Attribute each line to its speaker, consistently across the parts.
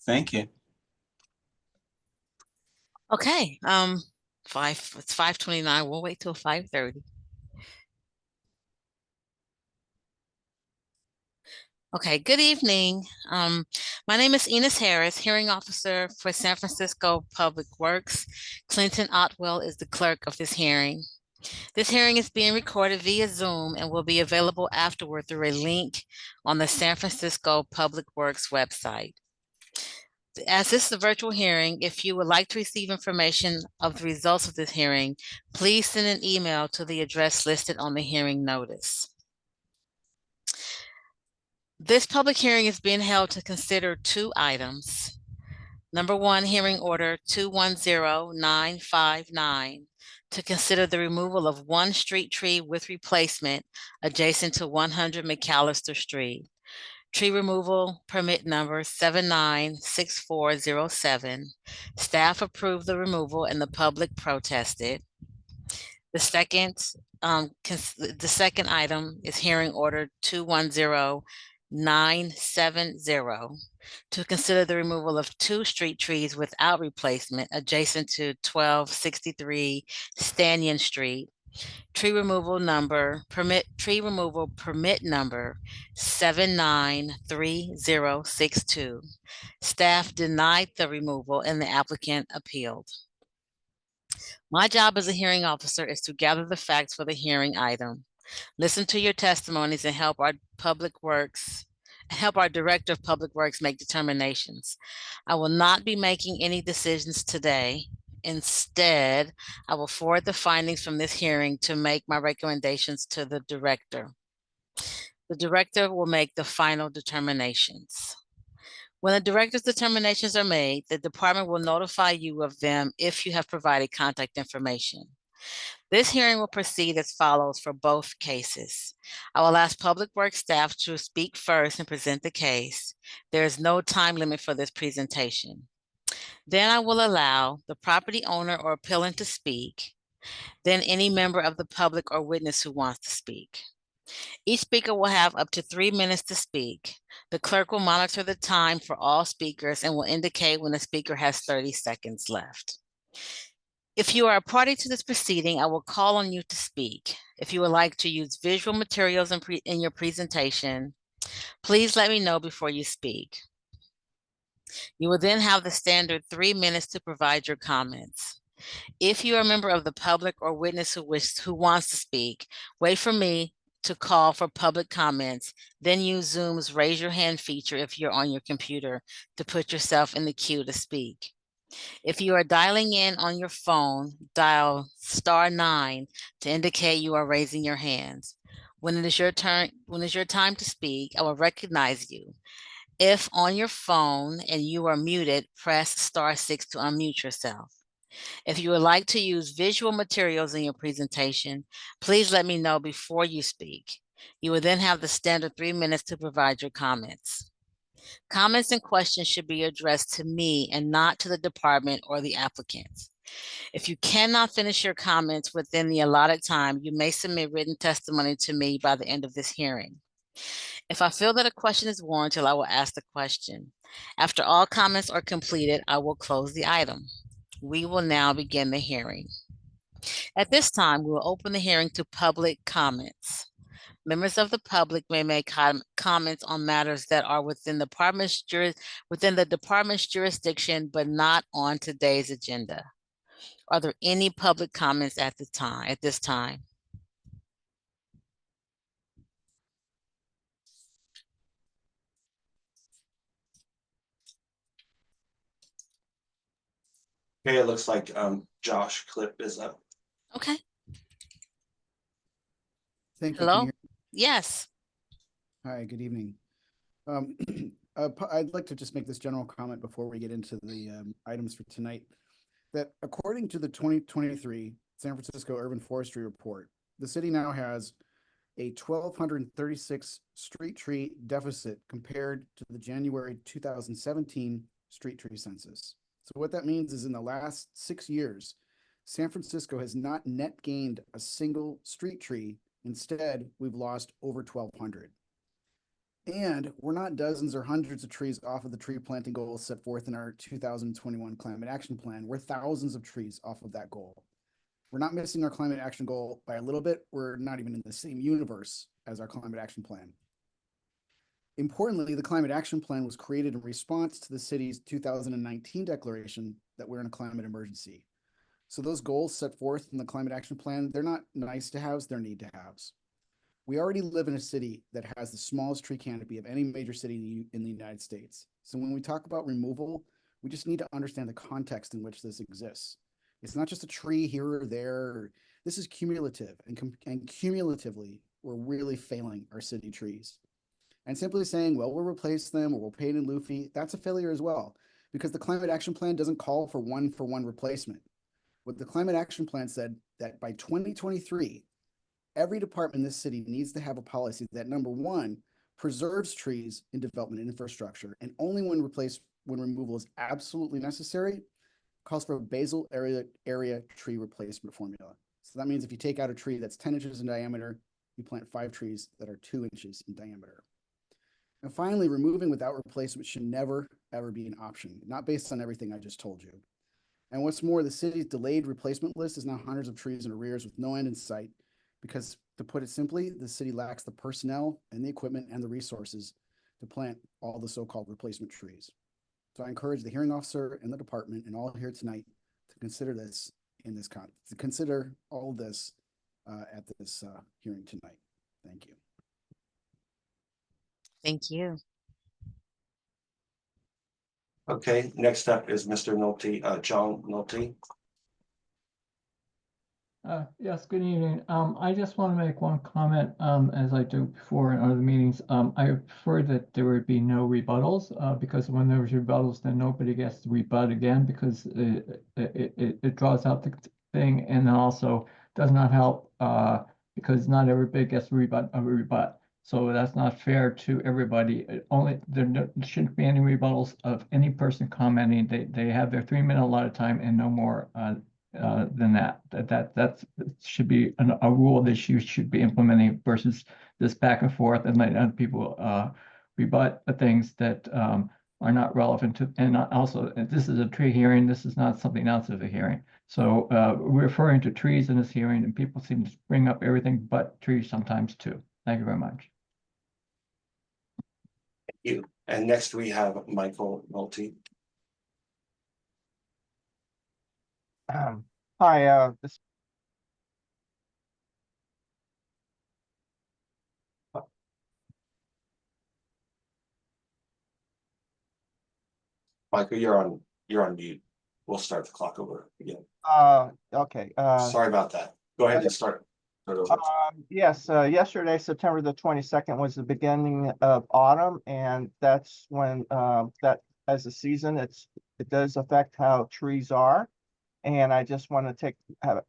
Speaker 1: Thank you.
Speaker 2: Okay, it's 5:29. We'll wait till 5:30. Okay, good evening. My name is Enos Harris, hearing officer for San Francisco Public Works. Clinton Otwell is the clerk of this hearing. This hearing is being recorded via Zoom and will be available afterward through a link on the San Francisco Public Works website. As this is a virtual hearing, if you would like to receive information of the results of this hearing, please send an email to the address listed on the hearing notice. This public hearing is being held to consider two items. Number one, hearing order 210959 to consider the removal of one street tree with replacement adjacent to 100 McAllister Street. Tree removal permit number 796407. Staff approved the removal and the public protested. The second item is hearing order 210970 to consider the removal of two street trees without replacement adjacent to 1263 Stanyan Street. Tree removal permit number 793062. Staff denied the removal and the applicant appealed. My job as a hearing officer is to gather the facts for the hearing item, listen to your testimonies, and help our Director of Public Works make determinations. I will not be making any decisions today. Instead, I will forward the findings from this hearing to make my recommendations to the director. The director will make the final determinations. When the director's determinations are made, the department will notify you of them if you have provided contact information. This hearing will proceed as follows for both cases. I will ask Public Works staff to speak first and present the case. There is no time limit for this presentation. Then I will allow the property owner or appellant to speak, then any member of the public or witness who wants to speak. Each speaker will have up to 3 minutes to speak. The clerk will monitor the time for all speakers and will indicate when the speaker has 30 seconds left. If you are a party to this proceeding, I will call on you to speak. If you would like to use visual materials in your presentation, please let me know before you speak. You will then have the standard 3 minutes to provide your comments. If you are a member of the public or witness who wants to speak, wait for me to call for public comments, then use Zoom's raise your hand feature if you're on your computer to put yourself in the queue to speak. If you are dialing in on your phone, dial *9 to indicate you are raising your hands. When it is your time to speak, I will recognize you. If on your phone and you are muted, press *6 to unmute yourself. If you would like to use visual materials in your presentation, please let me know before you speak. You will then have the standard 3 minutes to provide your comments. Comments and questions should be addressed to me and not to the department or the applicant. If you cannot finish your comments within the allotted time, you may submit written testimony to me by the end of this hearing. If I feel that a question is warranted, I will ask the question. After all comments are completed, I will close the item. We will now begin the hearing. At this time, we will open the hearing to public comments. Members of the public may make comments on matters that are within the department's jurisdiction, but not on today's agenda. Are there any public comments at this time?
Speaker 1: Okay, it looks like Josh Clip is up.
Speaker 2: Okay.
Speaker 3: Thank you.
Speaker 2: Hello?
Speaker 3: Can you hear me?
Speaker 2: Yes.
Speaker 3: Hi, good evening. I'd like to just make this general comment before we get into the items for tonight, that according to the 2023 San Francisco Urban Forestry Report, the city now has a 1,236 street tree deficit compared to the January 2017 street tree census. So what that means is in the last 6 years, San Francisco has not net gained a single street tree. Instead, we've lost over 1,200. And we're not dozens or hundreds of trees off of the tree planting goals set forth in our 2021 climate action plan. We're thousands of trees off of that goal. We're not missing our climate action goal by a little bit. We're not even in the same universe as our climate action plan. Importantly, the climate action plan was created in response to the city's 2019 declaration that we're in a climate emergency. So those goals set forth in the climate action plan, they're not nice to haves, they're need to haves. We already live in a city that has the smallest tree canopy of any major city in the United States. So when we talk about removal, we just need to understand the context in which this exists. It's not just a tree here or there. This is cumulative, and cumulatively, we're really failing our city trees. And simply saying, well, we'll replace them or we'll pay it in Luffy, that's a failure as well, because the climate action plan doesn't call for one replacement. What the climate action plan said that by 2023, every department in this city needs to have a policy that, number one, preserves trees in development and infrastructure, and only when removal is absolutely necessary, calls for a basal area tree replacement formula. So that means if you take out a tree that's 10 inches in diameter, you plant 5 trees that are 2 inches in diameter. And finally, removing without replacement should never, ever be an option, not based on everything I just told you. And what's more, the city's delayed replacement list is now hundreds of trees in arrears with no end in sight, because, to put it simply, the city lacks the personnel and the equipment and the resources to plant all the so-called replacement trees. So I encourage the hearing officer and the department and all here tonight to consider this to consider all of this at this hearing tonight. Thank you.
Speaker 2: Thank you.
Speaker 1: Okay, next up is Mr. Nolte, John Nolte.
Speaker 4: Yes, good evening. I just want to make one comment, as I do before in other meetings. I prefer that there would be no rebuttals, because when there's rebuttals, then nobody gets to rebut again, because it draws out the thing, and then also does not help, because not everybody gets a rebut. So that's not fair to everybody. There shouldn't be any rebuttals of any person commenting. They have their 3-minute allotted time and no more than that. That should be a rule that you should be implementing versus this back and forth and letting other people rebut the things that are not relevant to. And also, this is a tree hearing. This is not something else of a hearing. So we're referring to trees in this hearing, and people seem to bring up everything but trees sometimes too. Thank you very much.
Speaker 1: Thank you. And next we have Michael Nolte.
Speaker 5: Hi, this
Speaker 1: Michael, you're on mute. We'll start the clock over again.
Speaker 5: okay.
Speaker 1: Sorry about that. Go ahead and start over.
Speaker 5: Yes, yesterday, September the 22nd was the beginning of autumn, and that's when that as a season, it does affect how trees are. And I just want to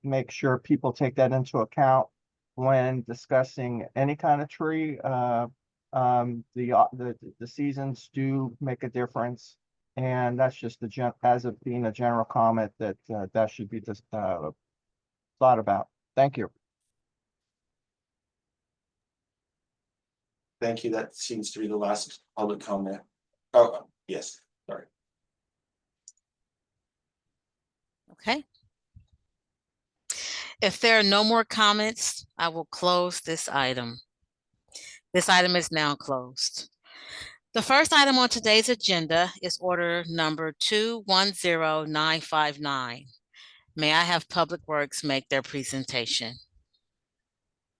Speaker 5: make sure people take that into account when discussing any kind of tree. The seasons do make a difference, and that's just as of being a general comment that that should be just thought about. Thank you.
Speaker 1: Thank you. That seems to be the last public comment. Oh, yes, sorry.
Speaker 2: Okay. If there are no more comments, I will close this item. This item is now closed. The first item on today's agenda is order number 210959. May I have Public Works make their presentation?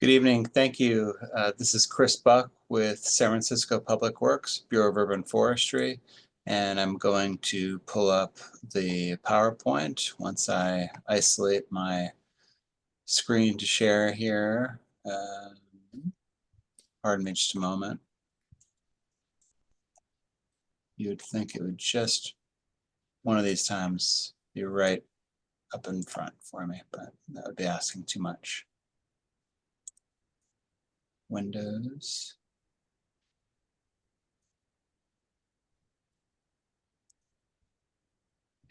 Speaker 6: Good evening. Thank you. This is Chris Buck with San Francisco Public Works, Bureau of Urban Forestry, and I'm going to pull up the PowerPoint once I isolate my screen to share here. Pardon me just a moment. You would think it would just one of these times be right up in front for me, but that would be asking too much. Windows.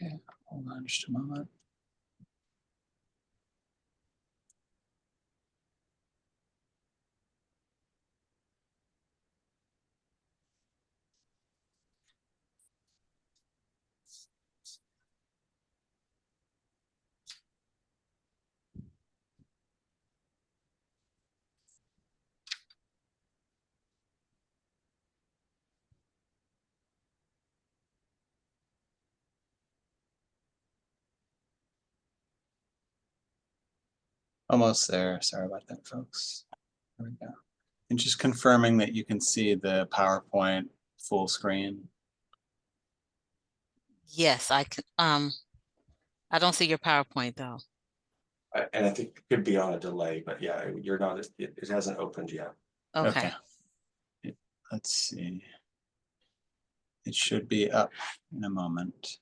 Speaker 6: Okay, hold on just a moment. Almost there. Sorry about that, folks. There we go. And just confirming that you can see the PowerPoint full screen.
Speaker 2: Yes, I can, I don't see your PowerPoint though.
Speaker 1: And I think it could be on a delay, but yeah, you're not, it hasn't opened yet.
Speaker 2: Okay.
Speaker 6: Let's see. It should be up in a moment.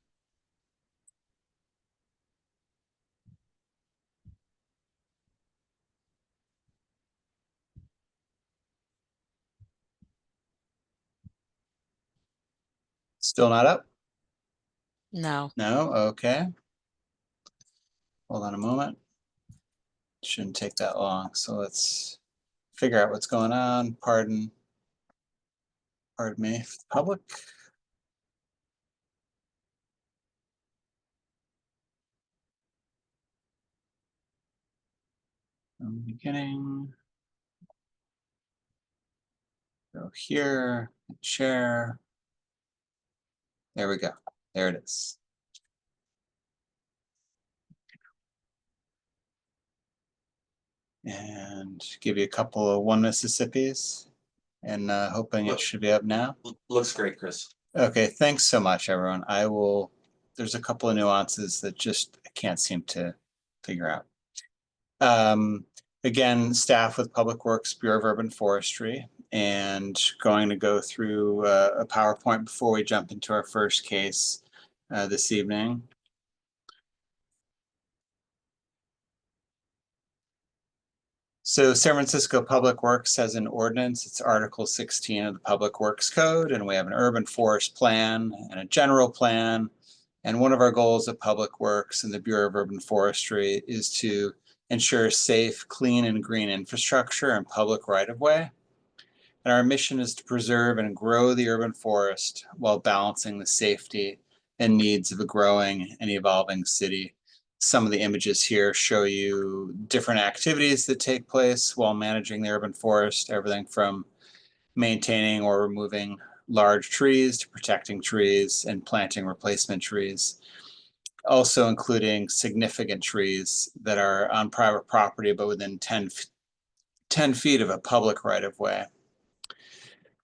Speaker 6: Still not up?
Speaker 2: No.
Speaker 6: No? Okay. Hold on a moment. Shouldn't take that long. So let's figure out what's going on. Pardon me, public. From the beginning. Go here, share. There we go. There it is. And give you a couple of One Mississippis and hoping it should be up now.
Speaker 1: Looks great, Chris.
Speaker 6: Okay, thanks so much, everyone. I will, there's a couple of nuances that just I can't seem to figure out. Again, staff with Public Works, Bureau of Urban Forestry, and going to go through a PowerPoint before we jump into our first case this evening. So San Francisco Public Works has an ordinance. It's Article 16 of the Public Works Code, and we have an urban forest plan and a general plan. And one of our goals of Public Works and the Bureau of Urban Forestry is to ensure safe, clean, and green infrastructure and public right-of-way. And our mission is to preserve and grow the urban forest while balancing the safety and needs of a growing and evolving city. Some of the images here show you different activities that take place while managing the urban forest, everything from maintaining or removing large trees to protecting trees and planting replacement trees. Also including significant trees that are on private property but within 10 feet of a public right-of-way.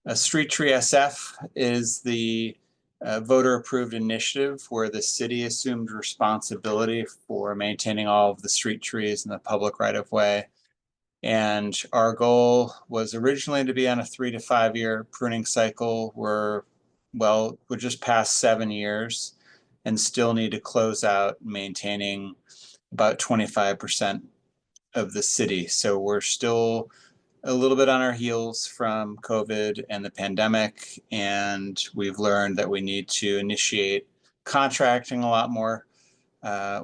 Speaker 6: A Street Tree SF is the voter-approved initiative where the city assumed responsibility for maintaining all of the street trees in the public right-of-way. And our goal was originally to be on a 3 to 5 year pruning cycle. We're just past 7 years and still need to close out maintaining about 25% of the city. So we're still a little bit on our heels from COVID and the pandemic, and we've learned that we need to initiate contracting a lot more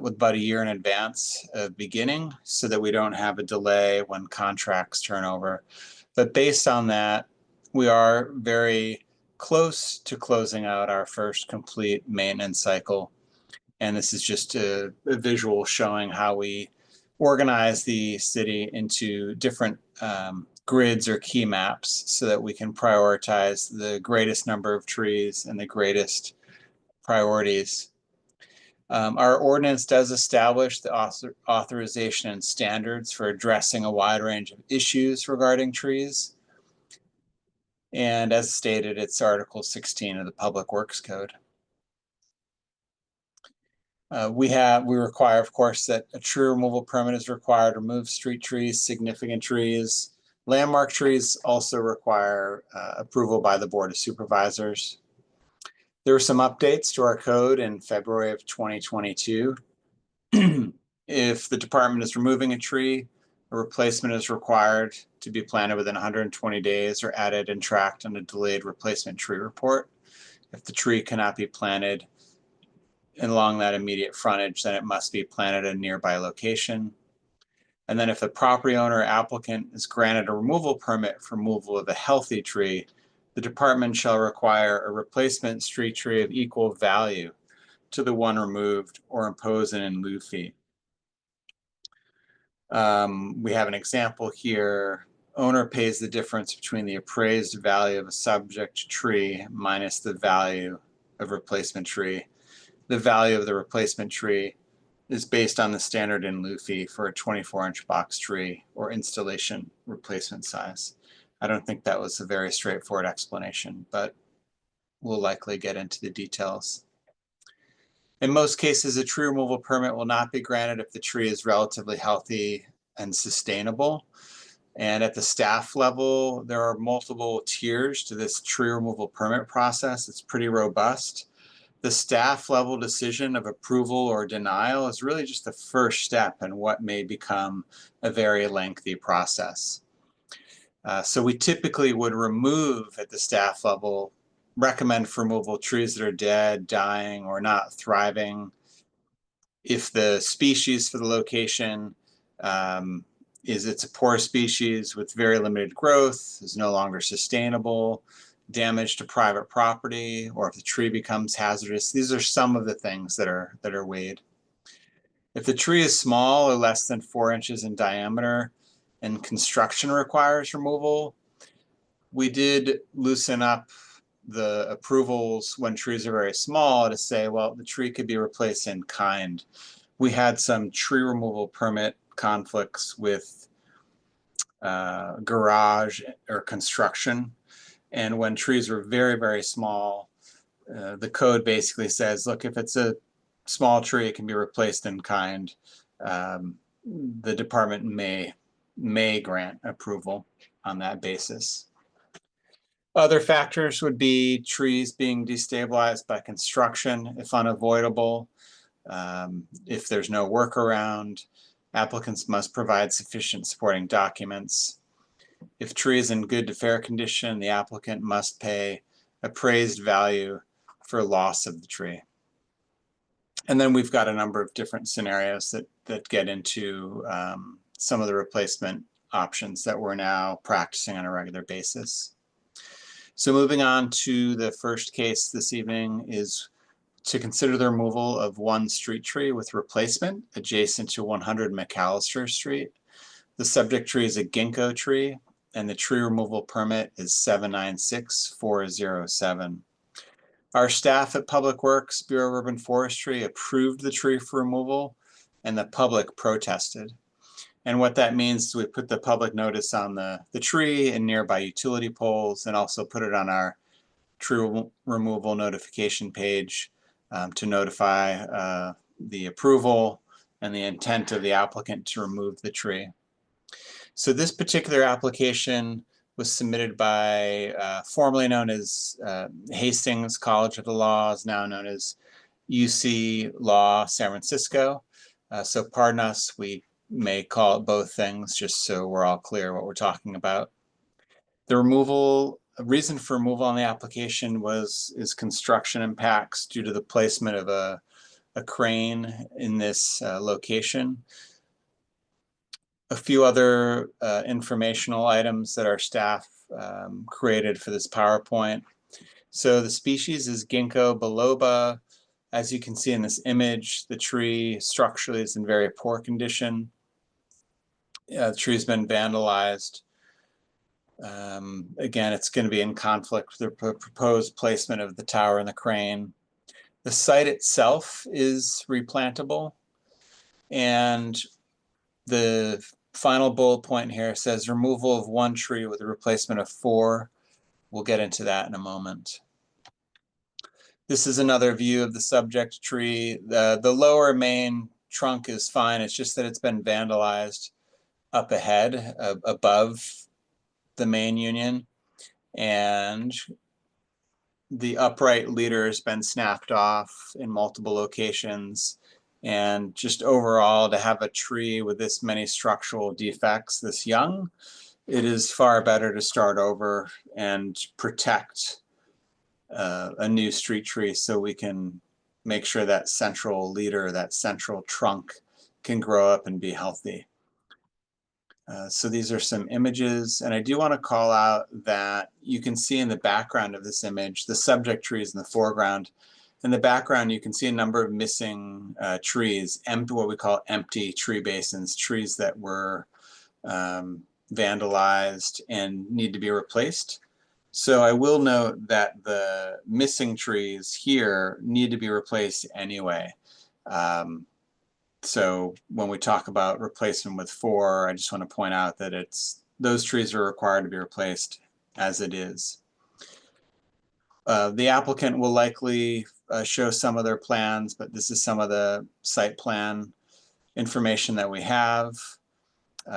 Speaker 6: with about a year in advance of beginning so that we don't have a delay when contracts turn over. But based on that, we are very close to closing out our first complete maintenance cycle. And this is just a visual showing how we organize the city into different grids or key maps so that we can prioritize the greatest number of trees and the greatest priorities. Our ordinance does establish the authorization and standards for addressing a wide range of issues regarding trees. And as stated, it's Article 16 of the Public Works Code. We require, of course, that a tree removal permit is required to remove street trees, significant trees. Landmark trees also require approval by the Board of Supervisors. There were some updates to our code in February of 2022. If the department is removing a tree, a replacement is required to be planted within 120 days or added and tracked on a delayed replacement tree report. If the tree cannot be planted along that immediate frontage, then it must be planted at a nearby location. And then if the property owner or applicant is granted a removal permit for removal of a healthy tree, the department shall require a replacement street tree of equal value to the one removed or impose an in lieu fee. We have an example here. Owner pays the difference between the appraised value of a subject tree minus the value of replacement tree. The value of the replacement tree is based on the standard in LUFI for a 24-inch box tree or installation replacement size. I don't think that was a very straightforward explanation, but we'll likely get into the details. In most cases, a tree removal permit will not be granted if the tree is relatively healthy and sustainable. And at the staff level, there are multiple tiers to this tree removal permit process. It's pretty robust. The staff level decision of approval or denial is really just the first step in what may become a very lengthy process. So we typically would remove at the staff level, recommend for removal trees that are dead, dying, or not thriving. If the species for the location it's a poor species with very limited growth, is no longer sustainable, damage to private property, or if the tree becomes hazardous. These are some of the things that are weighed. If the tree is small or less than 4 inches in diameter and construction requires removal, we did loosen up the approvals when trees are very small to say, well, the tree could be replaced in kind. We had some tree removal permit conflicts with garage or construction. And when trees were very, very small, the code basically says, look, if it's a small tree, it can be replaced in kind. The department may grant approval on that basis. Other factors would be trees being destabilized by construction, if unavoidable. If there's no workaround, applicants must provide sufficient supporting documents. If tree is in good to fair condition, the applicant must pay appraised value for loss of the tree. And then we've got a number of different scenarios that get into some of the replacement options that we're now practicing on a regular basis. So moving on to the first case this evening is to consider the removal of one street tree with replacement adjacent to 100 McAllister Street. The subject tree is a ginkgo tree, and the tree removal permit is 796407. Our staff at Public Works, Bureau of Urban Forestry, approved the tree for removal, and the public protested. And what that means is we put the public notice on the tree and nearby utility poles, and also put it on our tree removal notification page to notify the approval and the intent of the applicant to remove the tree. So this particular application was submitted by formerly known as Hastings College of the Law, is now known as UC Law San Francisco. So pardon us, we may call it both things just so we're all clear what we're talking about. The reason for removal on the application is construction impacts due to the placement of a crane in this location. A few other informational items that our staff created for this PowerPoint. So the species is Ginkgo biloba. As you can see in this image, the tree structurally is in very poor condition. The tree's been vandalized. Again, it's going to be in conflict with the proposed placement of the tower and the crane. The site itself is replantable, and the final bullet point here says removal of one tree with a replacement of 4. We'll get into that in a moment. This is another view of the subject tree. The lower main trunk is fine. It's just that it's been vandalized up ahead, above the main union, and the upright leader has been snapped off in multiple locations. And just overall, to have a tree with this many structural defects this young, it is far better to start over and protect a new street tree so we can make sure that central leader, that central trunk, can grow up and be healthy. So these are some images, and I do want to call out that you can see in the background of this image, the subject tree is in the foreground. In the background, you can see a number of missing trees, what we call empty tree basins, trees that were vandalized and need to be replaced. So I will note that the missing trees here need to be replaced anyway. So when we talk about replacement with 4, I just want to point out that those trees are required to be replaced as it is. The applicant will likely show some of their plans, but this is some of the site plan information that we have,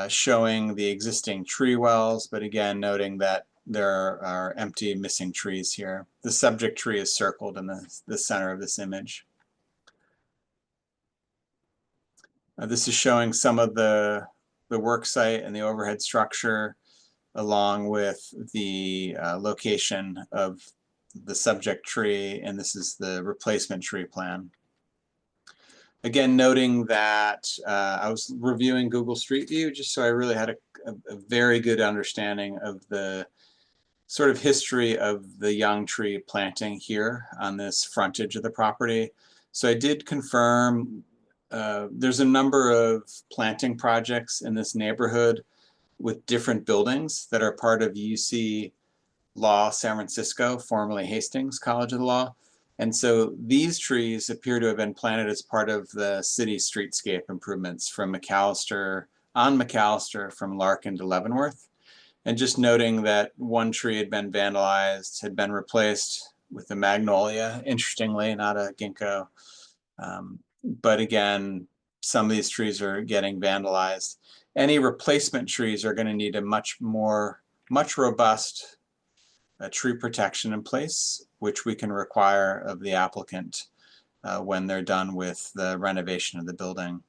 Speaker 6: showing the existing tree wells, but again, noting that there are empty missing trees here. The subject tree is circled in the center of this image. This is showing some of the work site and the overhead structure, along with the location of the subject tree, and this is the replacement tree plan. Again, noting that I was reviewing Google Street View just so I really had a very good understanding of the sort of history of the young tree planting here on this frontage of the property. So I did confirm there's a number of planting projects in this neighborhood with different buildings that are part of UC Law San Francisco, formerly Hastings College of the Law. And so these trees appear to have been planted as part of the city streetscape improvements from McAllister, from Larkin to Leavenworth. And just noting that one tree had been vandalized, had been replaced with a magnolia, interestingly, not a ginkgo. But again, some of these trees are getting vandalized. Any replacement trees are going to need a much robust tree protection in place, which we can require of the applicant when they're done with the renovation of the building.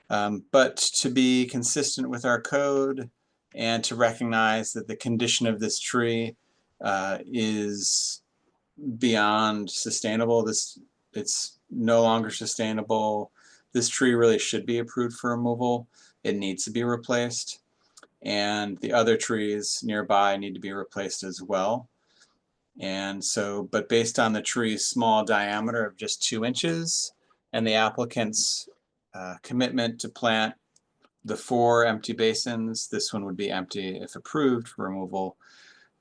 Speaker 6: But to be consistent with our code and to recognize that the condition of this tree is beyond sustainable, it's no longer sustainable. This tree really should be approved for removal. It needs to be replaced. And the other trees nearby need to be replaced as well. And so, but based on the tree's small diameter of just 2 inches and the applicant's commitment to plant the 4 empty basins, this one would be empty if approved for removal,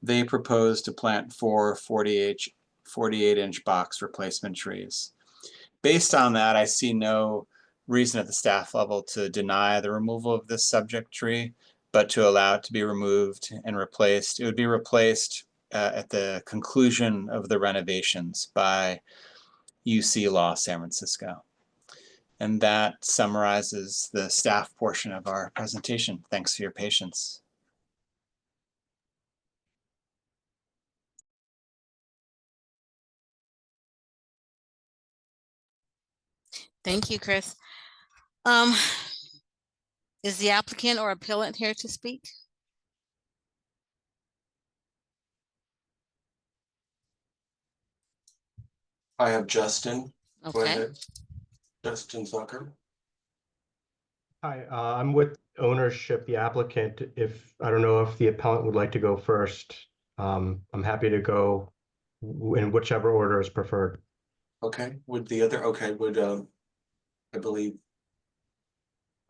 Speaker 6: they propose to plant 4 48-inch box replacement trees. Based on that, I see no reason at the staff level to deny the removal of this subject tree, but to allow it to be removed and replaced. It would be replaced at the conclusion of the renovations by UC Law San Francisco. And that summarizes the staff portion of our presentation. Thanks for your patience.
Speaker 2: Thank you, Chris. Is the applicant or appellant here to speak?
Speaker 1: I have Justin. Go
Speaker 2: Okay,
Speaker 1: ahead. Justin Zucker.
Speaker 7: Hi, I'm with ownership, the applicant. I don't know if the appellant would like to go first. I'm happy to go in whichever order is preferred.
Speaker 1: Okay, would I believe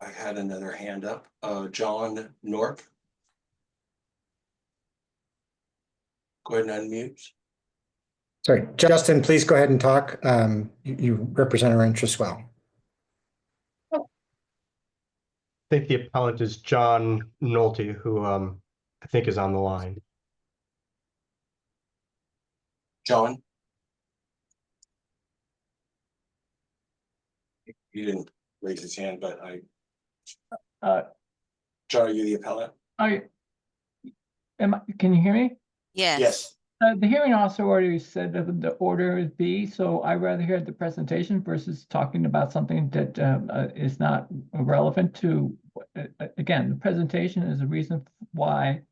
Speaker 1: I had another hand up. John Norp. Go ahead and unmute.
Speaker 8: Sorry, Justin, please go ahead and talk. You represent our interests well.
Speaker 7: I think the appellant is John Nolte, who I think is on the line.
Speaker 1: John? He didn't raise his hand, but John, are you the appellant?
Speaker 4: Can you hear me?
Speaker 2: yes.
Speaker 1: Yes.
Speaker 4: The hearing officer already said that the order is B, so I'd rather hear the presentation versus talking about something that is not relevant to, again, the presentation is the reason why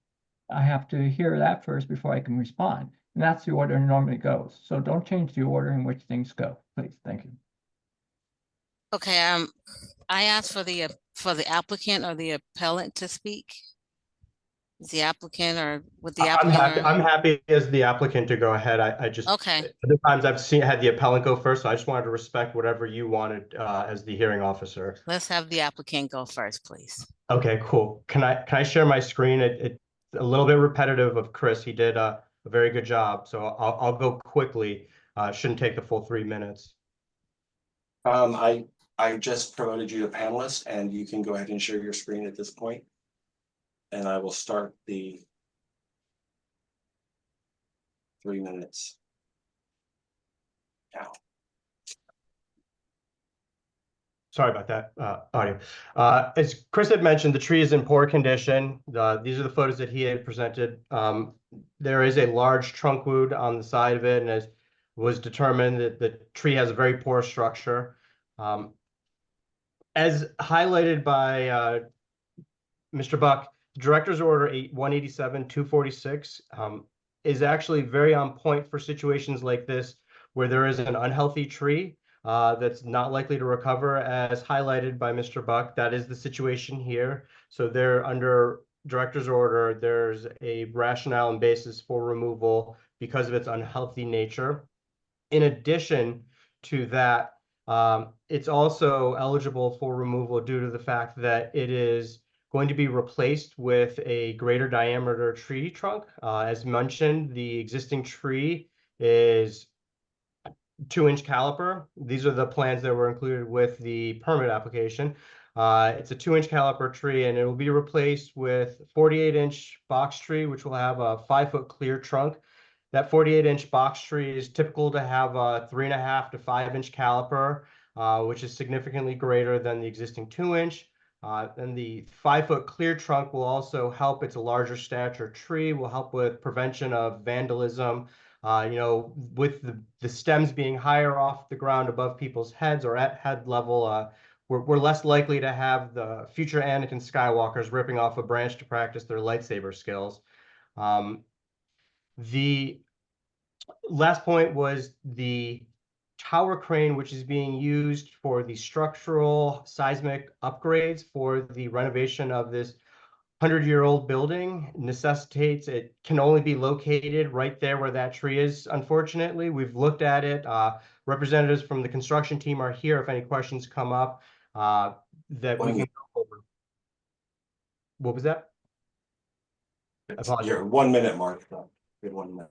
Speaker 4: I have to hear that first before I can respond. And that's the order it normally goes. So don't change the order in which things go, please. Thank you.
Speaker 2: Okay, I asked for the applicant or the appellant to speak. Is the applicant or with the applicant?
Speaker 7: I'm happy as the applicant to go ahead. I just,
Speaker 2: Okay,
Speaker 7: other times I've had the appellant go first, so I just wanted to respect whatever you wanted as the hearing officer.
Speaker 2: let's have the applicant go first, please.
Speaker 7: Okay, cool. Can I share my screen? It's a little bit repetitive of Chris. He did a very good job, so I'll go quickly. Shouldn't take the full 3 minutes.
Speaker 1: I I just promoted you to panelist and you can go ahead and share your screen at this point. And I will start the 3 minutes now.
Speaker 7: Sorry about that, audio. As Chris had mentioned, the tree is in poor condition. These are the photos that he had presented. There is a large trunk wound on the side of it, and as was determined that the tree has a very poor structure. As highlighted by Mr. Buck, Director's Order 187-246 is actually very on point for situations like this, where there is an unhealthy tree that's not likely to recover, as highlighted by Mr. Buck. That is the situation here. So there, under Director's Order, there's a rationale and basis for removal because of its unhealthy nature. In addition to that, it's also eligible for removal due to the fact that it is going to be replaced with a greater diameter tree trunk. As mentioned, the existing tree is 2-inch caliper. These are the plans that were included with the permit application. It's a 2-inch caliper tree, and it will be replaced with 48-inch box tree, which will have a 5-foot clear trunk. That 48-inch box tree is typical to have a 3.5 to 5-inch caliper, which is significantly greater than the existing 2-inch. And the 5-foot clear trunk will also help. It's a larger stature tree, will help with prevention of vandalism. With the stems being higher off the ground above people's heads or at head level, we're less likely to have the future Anakin Skywalkers ripping off a branch to practice their lightsaber skills. The last point was the tower crane, which is being used for the structural seismic upgrades for the renovation of this 100-year-old building, necessitates it can only be located right there where that tree is. Unfortunately, we've looked at it. Representatives from the construction team are here if any questions come up that we can go over. What was that?
Speaker 1: Your 1 minute mark. We have 1 minute.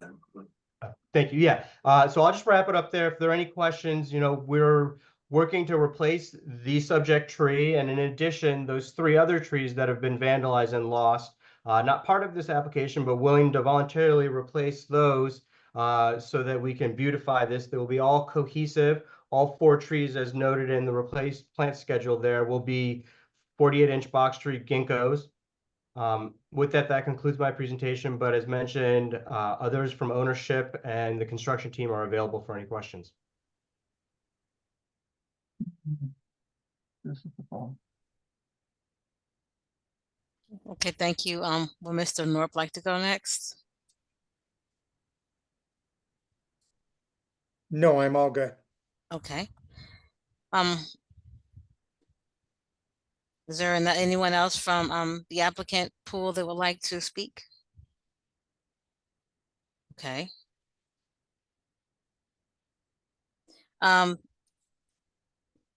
Speaker 7: Thank you. Yeah. So I'll just wrap it up there. If there are any questions, we're working to replace the subject tree, and in addition, those 3 other trees that have been vandalized and lost, not part of this application, but willing to voluntarily replace those so that we can beautify this. They will be all cohesive. All 4 trees, as noted in the replaced plant schedule there, will be 48-inch box tree ginkgos. With that concludes my presentation, but as mentioned, others from ownership and the construction team are available for any questions.
Speaker 4: This is the phone.
Speaker 2: Okay, thank you. Will Mr. Norp like to go next?
Speaker 8: No, I'm all good.
Speaker 2: Okay. Is there anyone else from the applicant pool that would like to speak? Okay.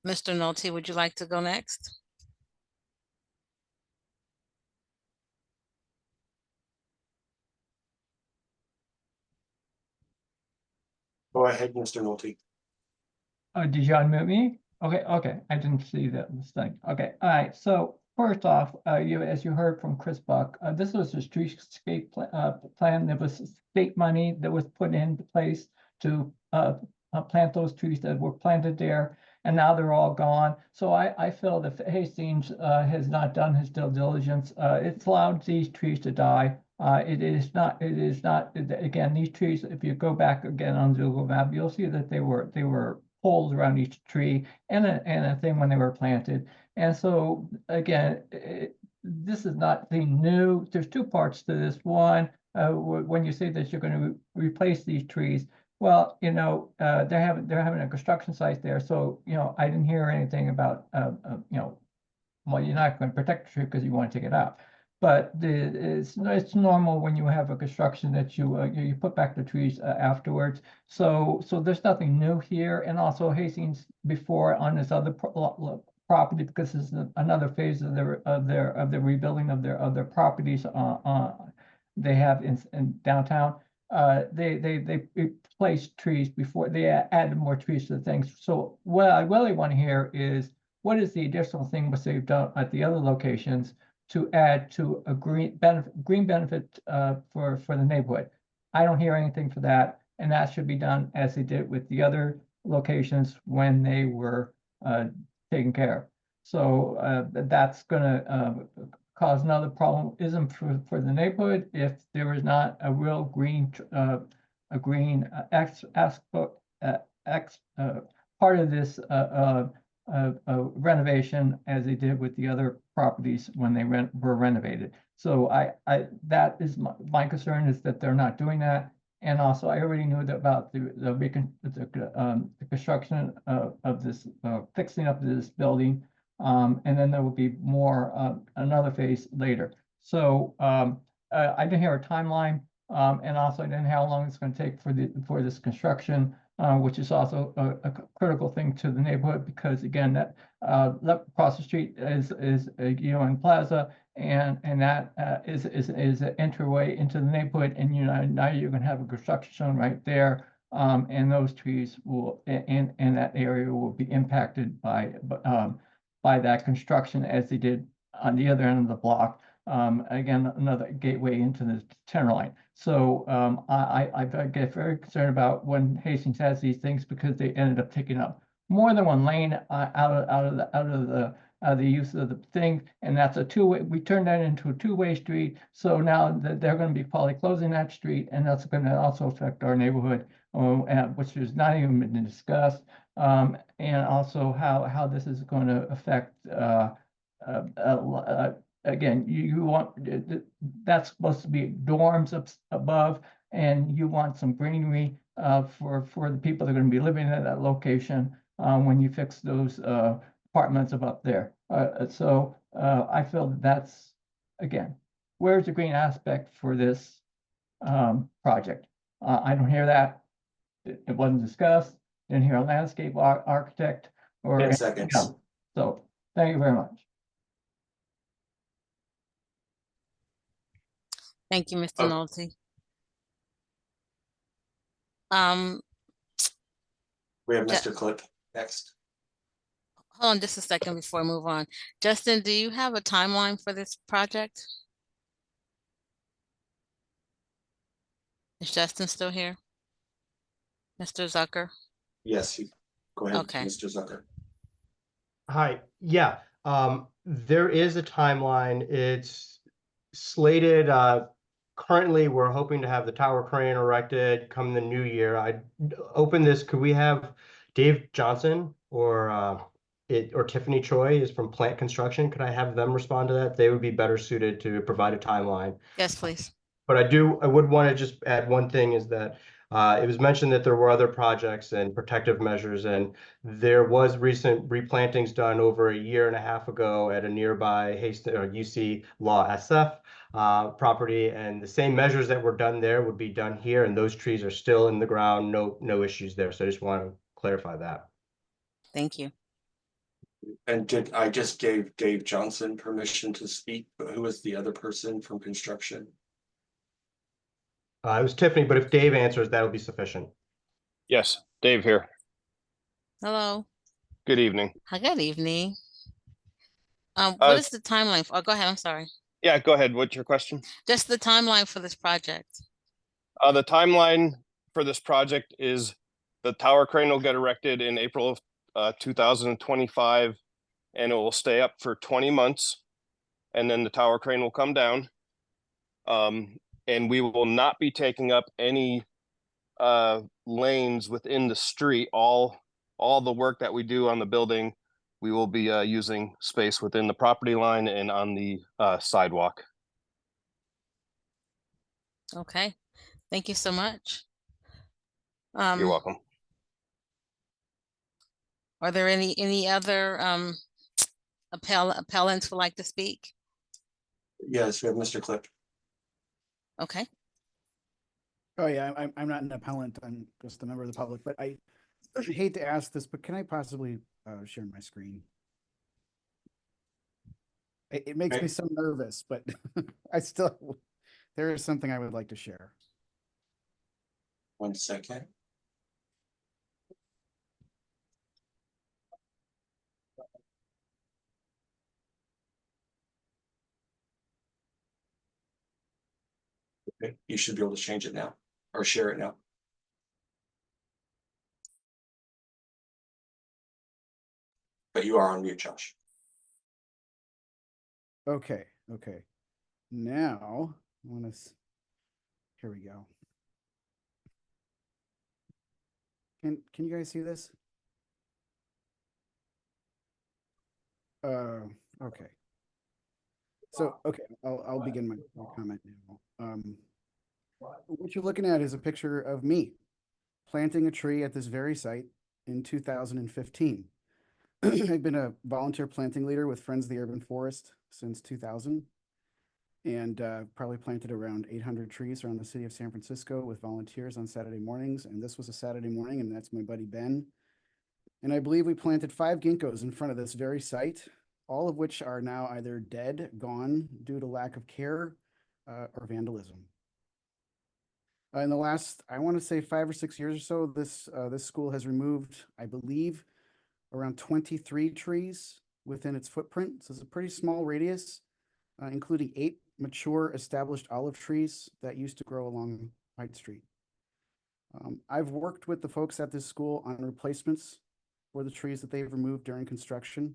Speaker 2: Mr. Nolte, would you like to go next?
Speaker 1: Go ahead, Mr. Nolte.
Speaker 4: Did you unmute me? Okay, I didn't see that thing. Okay, all right, so first off, as you heard from Chris Buck, this was a streetscape plan. There was state money that was put into place to plant those trees that were planted there, and now they're all gone. So I feel that Hastings has not done his due diligence. It's allowed these trees to die. It is not, again, these trees, if you go back again on Google map, you'll see that they were holes around each tree and a thing when they were planted. And so again, this is not the new. There's 2 parts to this. One, when you say that you're going to replace these trees, well, they're having a construction site there. So, I didn't hear anything about, well, you're not going to protect the tree because you want to take it out. But it's normal when you have a construction that you put back the trees afterwards. So there's nothing new here. And also Hastings before on this other property, because this is another phase of the rebuilding of their properties they have in downtown. they replaced trees before, they added more trees to the things. So what I really want to hear is, what is the additional thing which they've done at the other locations to add to a green benefit for the neighborhood? I don't hear anything for that, and that should be done as they did with the other locations when they were taken care of. So that's gonna cause another problem for the neighborhood if there is not a real green part of this renovation as they did with the other properties when they were renovated. So that is my concern, is that they're not doing that. And also, I already knew about the construction of this fixing up this building. And then there will be more, another phase later. So I didn't hear a timeline, and also I didn't know how long it's going to take for this construction, which is also a critical thing to the neighborhood, because again, that across the street is in Plaza, and that is an entryway into the neighborhood, and now you're going to have a construction zone right there. And those trees will, and that area will be impacted by that construction as they did on the other end of the block. Again, another gateway into the Tenderloin. So I get very concerned about when Hastings has these things, because they ended up taking up more than one lane out of the use of the thing, and that's a two-way. We turned that into a two-way street. So now they're going to be probably closing that street, and that's going to also affect our neighborhood, which has not even been discussed. And also how this is going to affect, again, you want, that's supposed to be dorms up above, and you want some greenery for the people that are going to be living at that location when you fix those apartments up there. So I feel that's, again, where's the green aspect for this project? I don't hear that. It wasn't discussed. Didn't hear a landscape architect or
Speaker 1: 10
Speaker 4: anything
Speaker 1: seconds.
Speaker 4: else. So thank you very much.
Speaker 2: Thank you, Mr.
Speaker 1: Oh.
Speaker 2: Nolte.
Speaker 1: We have
Speaker 2: Ja-
Speaker 1: Mr. Click next.
Speaker 2: Hold on just a second before I move on. Justin, do you have a timeline for this project? Is Justin still here? Mr. Zucker?
Speaker 1: Yes, you go ahead,
Speaker 2: Okay.
Speaker 1: Mr. Zucker.
Speaker 7: Hi, yeah, there is a timeline. It's slated, currently, we're hoping to have the tower crane erected come the new year. I open this, could we have Dave Johnson or Tiffany Choi is from Plant Construction? Could I have them respond to that? They would be better suited to provide a timeline.
Speaker 2: Yes, please.
Speaker 7: But I would want to just add one thing, is that it was mentioned that there were other projects and protective measures, and there was recent replantings done over a year and a half ago at a nearby UC Law SF property, and the same measures that were done there would be done here, and those trees are still in the ground, no issues there. So I just want to clarify that.
Speaker 2: Thank you.
Speaker 1: And I just gave Dave Johnson permission to speak, but who was the other person from construction?
Speaker 7: It was Tiffany, but if Dave answers, that'll be sufficient.
Speaker 9: Yes, Dave here.
Speaker 2: Hello.
Speaker 9: Good evening.
Speaker 2: Hi, good evening. What
Speaker 9: Uh,
Speaker 2: is the timeline? Oh, go ahead. I'm sorry.
Speaker 9: Yeah, go ahead. What's your question?
Speaker 2: Just the timeline for this project.
Speaker 9: The timeline for this project is the tower crane will get erected in April of 2025, and it will stay up for 20 months. And then the tower crane will come down. And we will not be taking up any lanes within the street. All the work that we do on the building, we will be using space within the property line and on the sidewalk.
Speaker 2: Okay. Thank you so much.
Speaker 9: You're welcome.
Speaker 2: Are there any other appellants would like to speak?
Speaker 1: Yes, we have Mr. Click.
Speaker 2: Okay.
Speaker 3: Oh, yeah, I'm not an appellant, I'm just a member of the public, but I hate to ask this, but can I possibly share my screen? It makes me so nervous, but I still, there is something I would like to share.
Speaker 1: 1 second. Okay, you should be able to change it now or share it now. But you are on mute, Josh.
Speaker 3: Okay, okay. Now, I want to, here we go. Can you guys see this? Okay. So, okay, I'll begin my comment now. What you're looking at is a picture of me planting a tree at this very site in 2015. I've been a volunteer planting leader with Friends of the Urban Forest since 2000, and probably planted around 800 trees around the city of San Francisco with volunteers on Saturday mornings. And this was a Saturday morning, and that's my buddy Ben. And I believe we planted 5 ginkgos in front of this very site, all of which are now either dead, gone due to lack of care, or vandalism. In the last, I want to say 5 or 6 years or so, this school has removed, I believe, around 23 trees within its footprint. So it's a pretty small radius, including 8 mature established olive trees that used to grow along Hyde Street. I've worked with the folks at this school on replacements for the trees that they've removed during construction.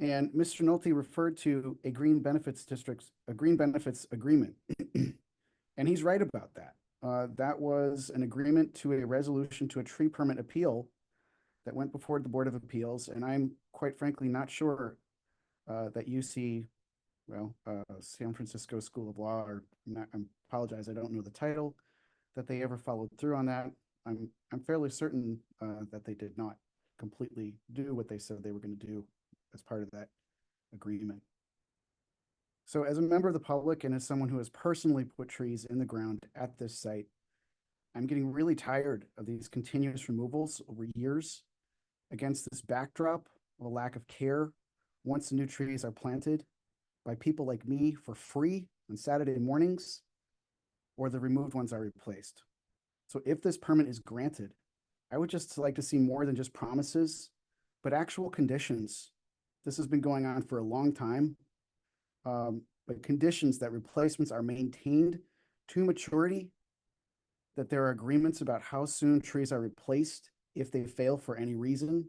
Speaker 3: And Mr. Nolte referred to a green benefits agreement. And he's right about that. That was an agreement to a resolution to a tree permit appeal that went before the Board of Appeals. And I'm quite frankly not sure that UC, San Francisco School of Law, or not, I apologize, I don't know the title, that they ever followed through on that. I'm fairly certain that they did not completely do what they said they were going to do as part of that agreement. So as a member of the public and as someone who has personally put trees in the ground at this site, I'm getting really tired of these continuous removals over years against this backdrop of a lack of care once the new trees are planted by people like me for free on Saturday mornings, or the removed ones are replaced. So if this permit is granted, I would just like to see more than just promises, but actual conditions. This has been going on for a long time, but conditions that replacements are maintained to maturity, that there are agreements about how soon trees are replaced if they fail for any reason,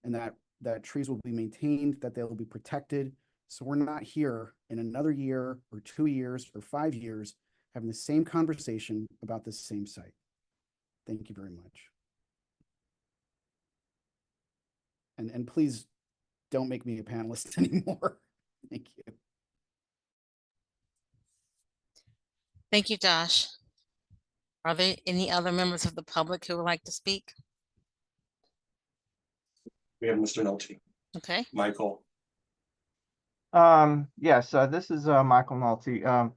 Speaker 3: and that trees will be maintained, that they will be protected. So we're not here in another year or 2 years or 5 years having the same conversation about this same site. Thank you very much. And please don't make me a panelist anymore. Thank you.
Speaker 2: Thank you, Josh. Are there any other members of the public who would like to speak?
Speaker 1: We have Mr. Nolte.
Speaker 2: Okay.
Speaker 1: Michael.
Speaker 5: Yes, this is Michael Nolte.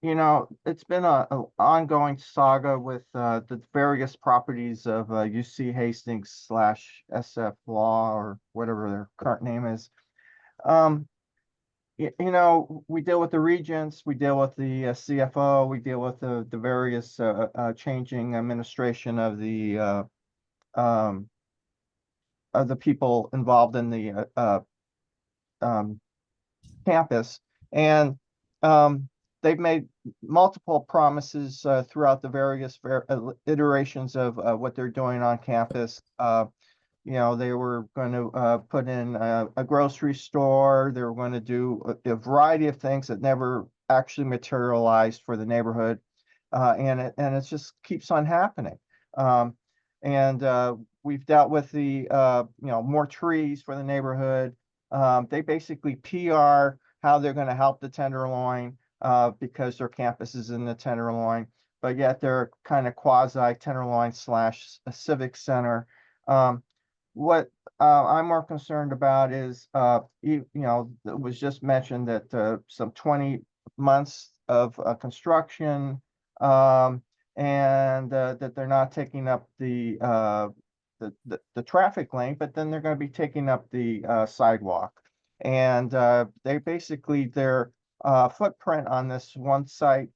Speaker 5: You know, it's been a ongoing saga with the various properties of UC Hastings / SF Law, or whatever their current name is. You know, we deal with the regents, we deal with the CFO, we deal with the various changing administration of the people involved in the campus, and they've made multiple promises throughout the various iterations of what they're doing on campus. You know, they were going to put in a grocery store. They were going to do a variety of things that never actually materialized for the neighborhood, and it just keeps on happening. We've dealt with the you know, more trees for the neighborhood. They basically PR how they're going to help the Tenderloin because their campus is in the Tenderloin, but yet they're kind of quasi Tenderloin / a civic center. What I'm more concerned about is, you know, it was just mentioned that some 20 months of construction, and that they're not taking up the traffic lane, but then they're going to be taking up the sidewalk. And they basically, their footprint on this one site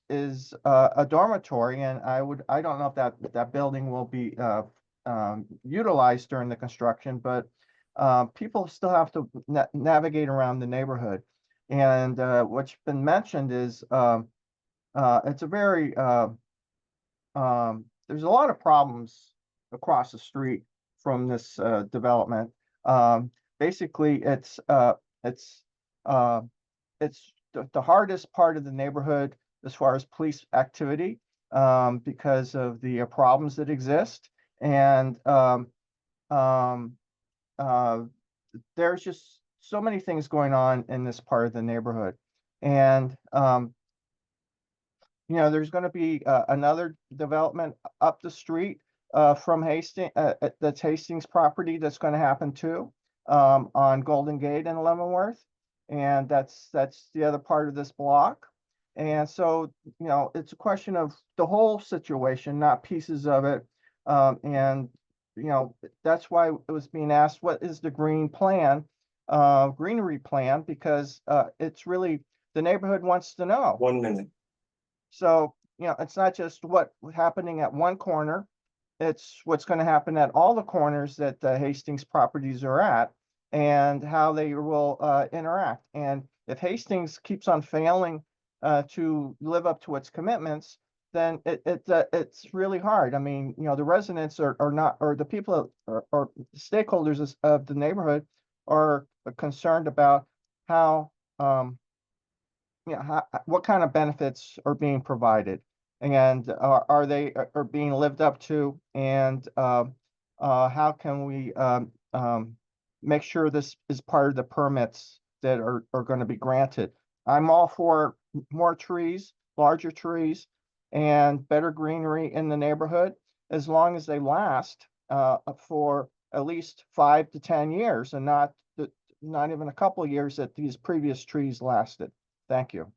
Speaker 5: is a dormitory, and I don't know if that building will be utilized during the construction, but people still have to navigate around the neighborhood. And what's been mentioned is it's a very there's a lot of problems across the street from this development. Basically, it's the hardest part of the neighborhood as far as police activity because of the problems that exist. And there's just so many things going on in this part of the neighborhood. And you know, there's going to be another development up the street from Hastings, that's Hastings property, that's going to happen too, on Golden Gate and Leavenworth. And that's the other part of this block. And so, you know, it's a question of the whole situation, not pieces of it. And, you know, that's why it was being asked, what is the greenery plan? Because it's really, the neighborhood wants to know.
Speaker 1: 1 minute.
Speaker 5: So, you know, it's not just what's happening at one corner, it's what's going to happen at all the corners that the Hastings properties are at, and how they will interact. And if Hastings keeps on failing to live up to its commitments, then it's really hard. I mean, you know, the residents are not, or the people or stakeholders of the neighborhood are concerned about how, you know, what kind of benefits are being provided, and are they being lived up to, and how can we make sure this is part of the permits that are going to be granted. I'm all for more trees, larger trees, and better greenery in the neighborhood, as long as they last for at least 5 to 10 years, and not even a couple of years that these previous trees lasted. Thank you.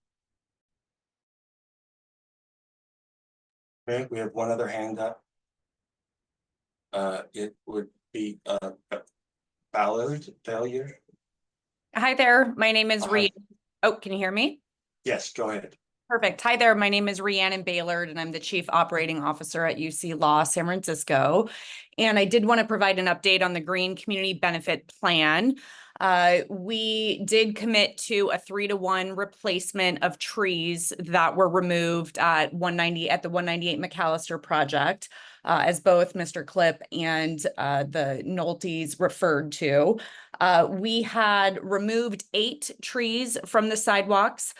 Speaker 1: Okay, we have one other hand up. It would be Ballard.
Speaker 10: Hi there, my name is
Speaker 1: Hi.
Speaker 10: Rhiannon. Oh, can you hear me?
Speaker 1: Yes, go ahead.
Speaker 10: Perfect. Hi there, my name is Rhiannon Baylord, and I'm the Chief Operating Officer at UC Law San Francisco. And I did want to provide an update on the Green Community Benefit Plan. We did commit to a 3-to-1 replacement of trees that were removed at the 198 McAllister project, as both Mr. Clip and the Noltes referred to. We had removed 8 trees from the sidewalks.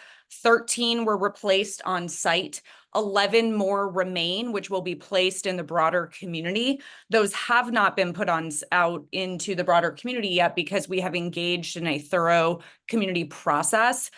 Speaker 10: 13 were replaced on site. 11 more remain, which will be placed in the broader community. Those have not been put out into the broader community yet because we have engaged in a thorough community process.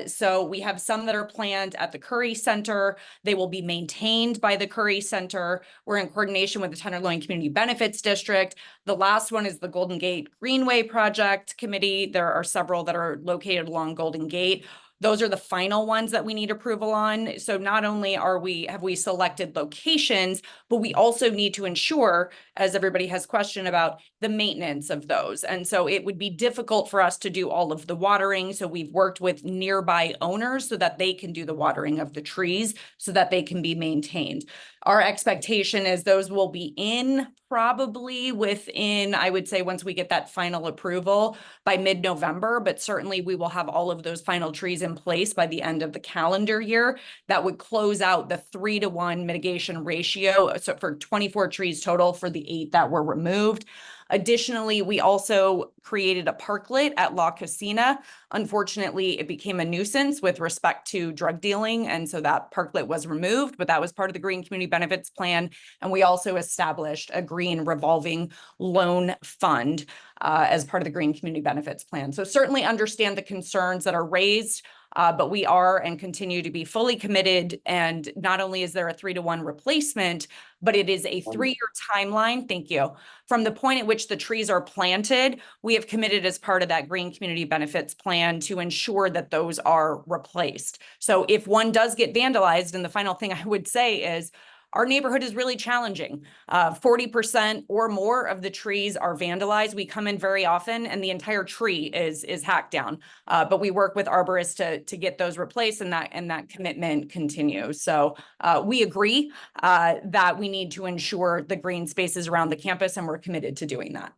Speaker 10: So we have some that are planned at the Curry Center. They will be maintained by the Curry Center. We're in coordination with the Tenderloin Community Benefits District. The last one is the Golden Gate Greenway Project Committee. There are several that are located along Golden Gate. Those are the final ones that we need approval on. So not only have we selected locations, but we also need to ensure, as everybody has questioned about, the maintenance of those. And so it would be difficult for us to do all of the watering. So we've worked with nearby owners so that they can do the watering of the trees so that they can be maintained. Our expectation is those will be in probably within, I would say, once we get that final approval by mid-November, but certainly we will have all of those final trees in place by the end of the calendar year. That would close out the 3-to-1 mitigation ratio. So for 24 trees total for the 8 that were removed. Additionally, we also created a parklet at La Cocina. Unfortunately, it became a nuisance with respect to drug dealing, and so that parklet was removed, but that was part of the Green Community Benefits Plan. And we also established a green revolving loan fund as part of the Green Community Benefits Plan. So certainly understand the concerns that are raised, but we are and continue to be fully committed. And not only is there a 3-to-1 replacement, but it is a 3-year timeline. Thank you. From the point at which the trees are planted, we have committed as part of that Green Community Benefits Plan to ensure that those are replaced. So if one does get vandalized, and the final thing I would say is, our neighborhood is really challenging. 40% or more of the trees are vandalized. We come in very often and the entire tree is hacked down. But we work with arborists to get those replaced, and that commitment continues. So we agree that we need to ensure the green spaces around the campus, and we're committed to doing that.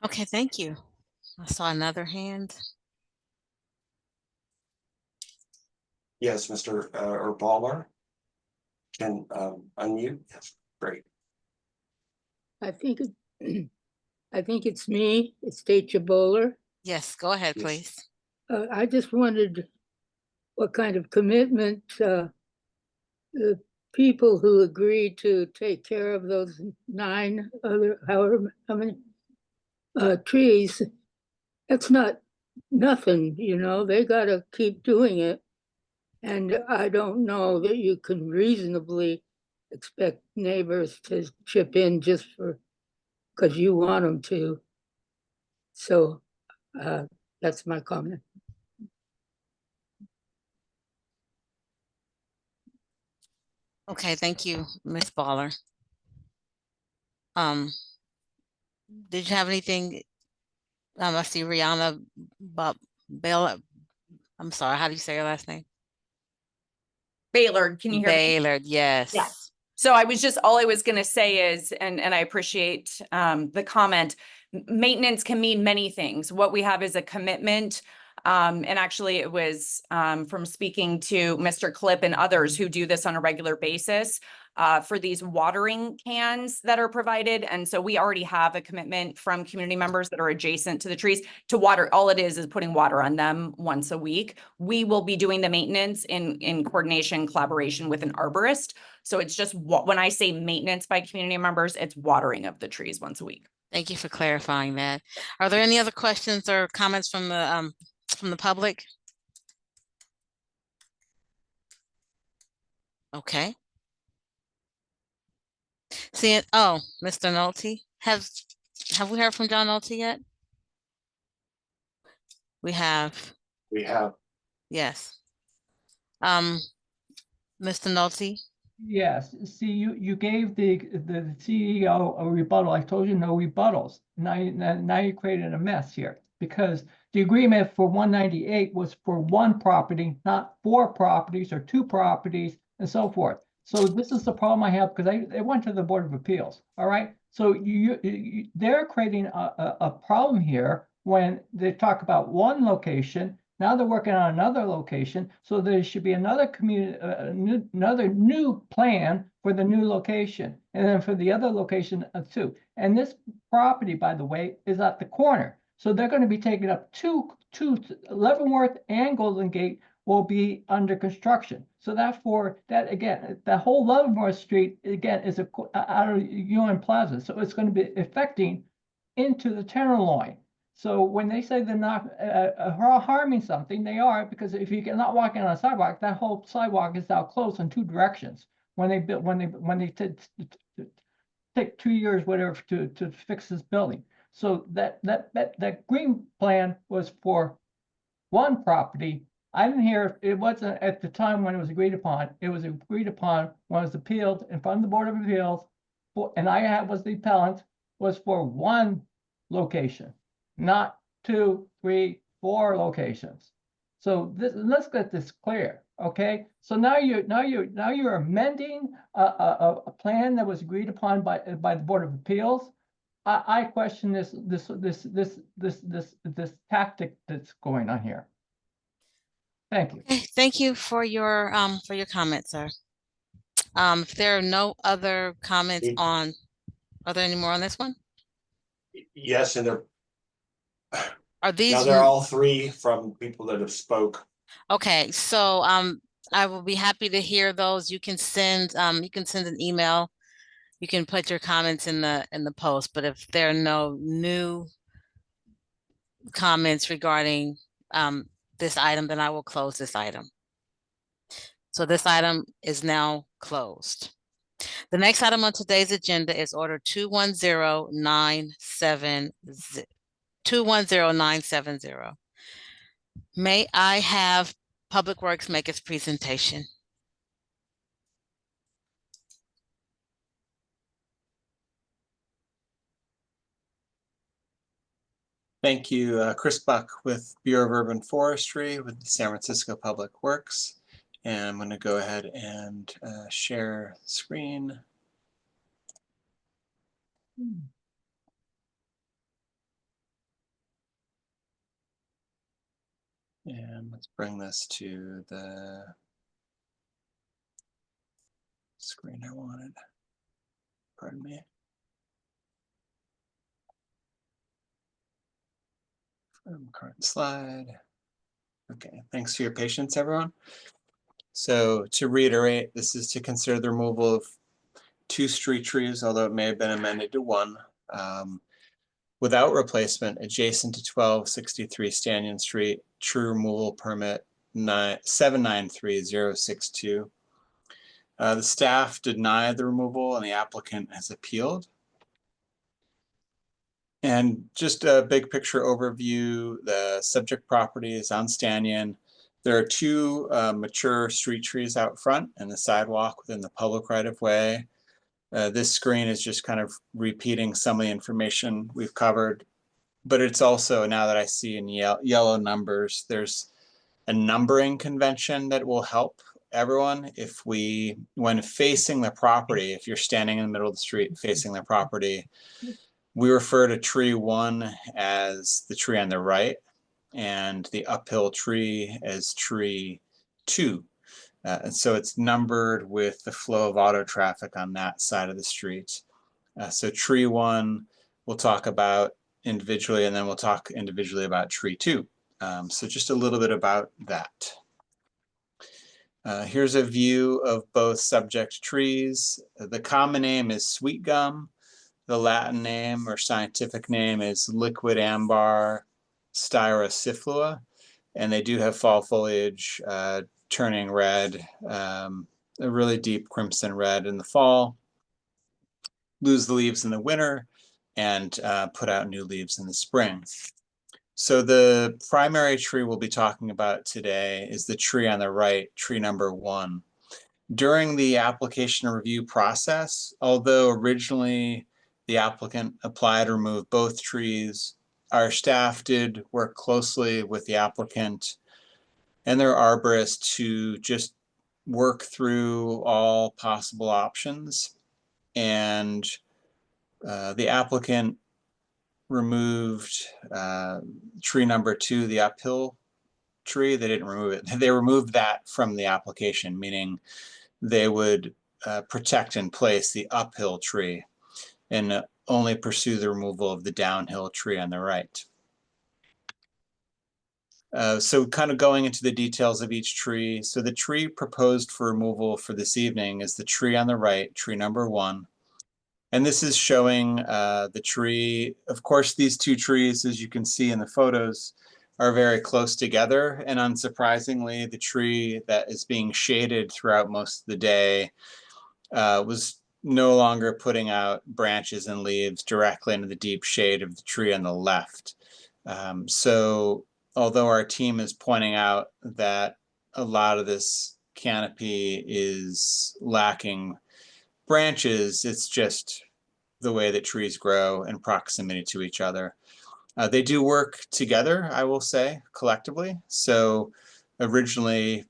Speaker 2: Okay, thank you. I saw another hand.
Speaker 1: Yes, Mr. Baller can unmute. Yes, great.
Speaker 11: I think it's me. It's Dacia Bowler.
Speaker 2: Yes, go ahead,
Speaker 1: Yes.
Speaker 2: please.
Speaker 11: I just wondered what kind of commitment the people who agreed to take care of those 9 other, however how many trees. It's not nothing, you know. They got to keep doing it, and I don't know that you can reasonably expect neighbors to chip in just because you want them to. So that's my comment.
Speaker 2: Okay, thank you, Ms. Baller. Did you have anything? I see Rihanna Baylor. I'm sorry, how do you say your last name?
Speaker 10: Baylor, can you hear me?
Speaker 2: Baylor, yes.
Speaker 10: Yeah. So all I was going to say is, and I appreciate the comment, maintenance can mean many things. What we have is a commitment. And actually it was from speaking to Mr. Clip and others who do this on a regular basis for these watering cans that are provided. And so we already have a commitment from community members that are adjacent to the trees to water. All it is putting water on them once a week. We will be doing the maintenance in coordination, collaboration with an arborist. So it's just when I say maintenance by community members, it's watering of the trees once a week.
Speaker 2: Thank you for clarifying that. Are there any other questions or comments from the public? Okay. Mr. Nolte, have we heard from John Nolte yet? We have.
Speaker 1: We have.
Speaker 2: Yes. Mr. Nolte.
Speaker 4: Yes, see, you gave the CEO a rebuttal. I told you no rebuttals. Now you created a mess here, because the agreement for 198 was for one property, not 4 properties or 2 properties and so forth. So this is the problem I have, because it went to the Board of Appeals. All right. So they're creating a problem here when they talk about one location. Now they're working on another location, so there should be another another new plan for the new location, and then for the other location too. And this property, by the way, is at the corner, so they're going to be taking up two Leavenworth and Golden Gate will be under construction. So therefore, that again, the whole Leavenworth Street again is out of UN Plaza, so it's going to be affecting into the Tenderloin. So when they say they're not harming something, they are, because if you're not walking on a sidewalk, that whole sidewalk is now closed in 2 directions. When they take 2 years, whatever, to fix this building. So that green plan was for one property. I didn't hear, it wasn't at the time when it was agreed upon. It was agreed upon when it was appealed in front of the Board of Appeals, and I was the appellant, was for one location. Not 2, 3, 4 locations. So let's get this clear, okay? So now you're amending a plan that was agreed upon by the Board of Appeals. I question this tactic that's going on here. Thank you.
Speaker 2: Okay, thank you for your comment, sir. If there are no other comments are there any more on this one?
Speaker 1: Yes, and
Speaker 2: Are these
Speaker 1: now they're all 3 from people that have spoke.
Speaker 2: okay? So I will be happy to hear those. You can send an email. You can put your comments in the post. But if there are no new comments regarding this item, then I will close this item. So this item is now closed. The next item on today's agenda is order 210970. May I have Public Works make its presentation.
Speaker 6: Thank you, Chris Buck with Bureau of Urban Forestry with the San Francisco Public Works. And I'm going to go ahead and share screen. And let's bring this to the screen I wanted. Pardon me. Current slide. Okay, thanks for your patience, everyone. So to reiterate, this is to consider the removal of 2 street trees, although it may have been amended to 1, without replacement adjacent to 1263 Stanton Street, tree removal permit 793062. The staff denied the removal and the applicant has appealed. And just a big picture overview, the subject property is on Stanton. There are 2 mature street trees out front and the sidewalk within the public right-of-way. This screen is just kind of repeating some of the information we've covered, but it's also, now that I see in yellow numbers, there's a numbering convention that will help everyone. If we, when facing the property, if you're standing in the middle of the street facing the property, we refer to tree 1 as the tree on the right and the uphill tree as tree 2. And so it's numbered with the flow of auto traffic on that side of the street. So tree 1 we'll talk about individually, and then we'll talk individually about tree 2. So just a little bit about that. Here's a view of both subject trees. The common name is sweet gum. The Latin name or scientific name is Liquidambar styrosiflua, and they do have fall foliage turning red, a really deep crimson red in the fall, lose the leaves in the winter, and put out new leaves in the spring. So the primary tree we'll be talking about today is the tree on the right, tree number 1. During the application review process, although originally the applicant applied to remove both trees, our staff did work closely with the applicant and their arborist to just work through all possible options. And the applicant removed tree number 2, the uphill tree. They didn't remove it. They removed that from the application, meaning they would protect in place the uphill tree and only pursue the removal of the downhill tree on the right. So kind of going into the details of each tree. So the tree proposed for removal for this evening is the tree on the right, tree number 1. And this is showing the tree. Of course, these 2 trees, as you can see in the photos, are very close together. And unsurprisingly, the tree that is being shaded throughout most of the day was no longer putting out branches and leaves directly into the deep shade of the tree on the left. So although our team is pointing out that a lot of this canopy is lacking branches, it's just the way that trees grow in proximity to each other. They do work together, I will say, collectively. So originally,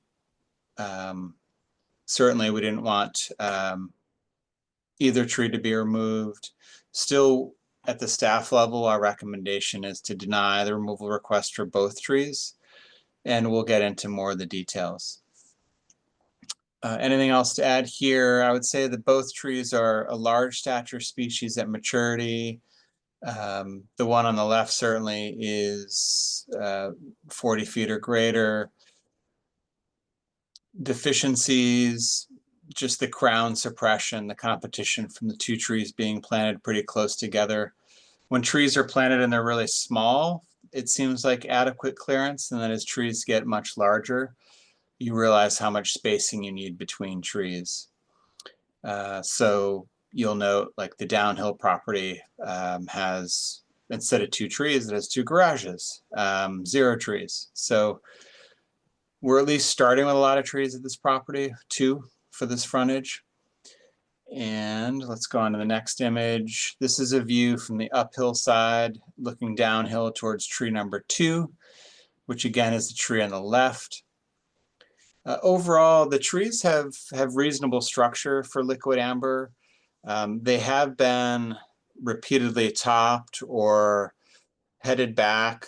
Speaker 6: certainly we didn't want either tree to be removed. Still, at the staff level, our recommendation is to deny the removal request for both trees, and we'll get into more of the details. Anything else to add here? I would say that both trees are a large stature species at maturity. The one on the left certainly is 40 feet or greater. Deficiencies, just the crown suppression, the competition from the 2 trees being planted pretty close together. When trees are planted and they're really small, it seems like adequate clearance, and then as trees get much larger, you realize how much spacing you need between trees. So you'll note like the downhill property has, instead of 2 trees, it has 2 garages, 0 trees. So We're at least starting with a lot of trees at this property, 2 for this frontage. And let's go on to the next image. This is a view from the uphill side, looking downhill towards tree number 2, which again is the tree on the left. Overall, the trees have reasonable structure for liquid amber. They have been repeatedly topped or headed back.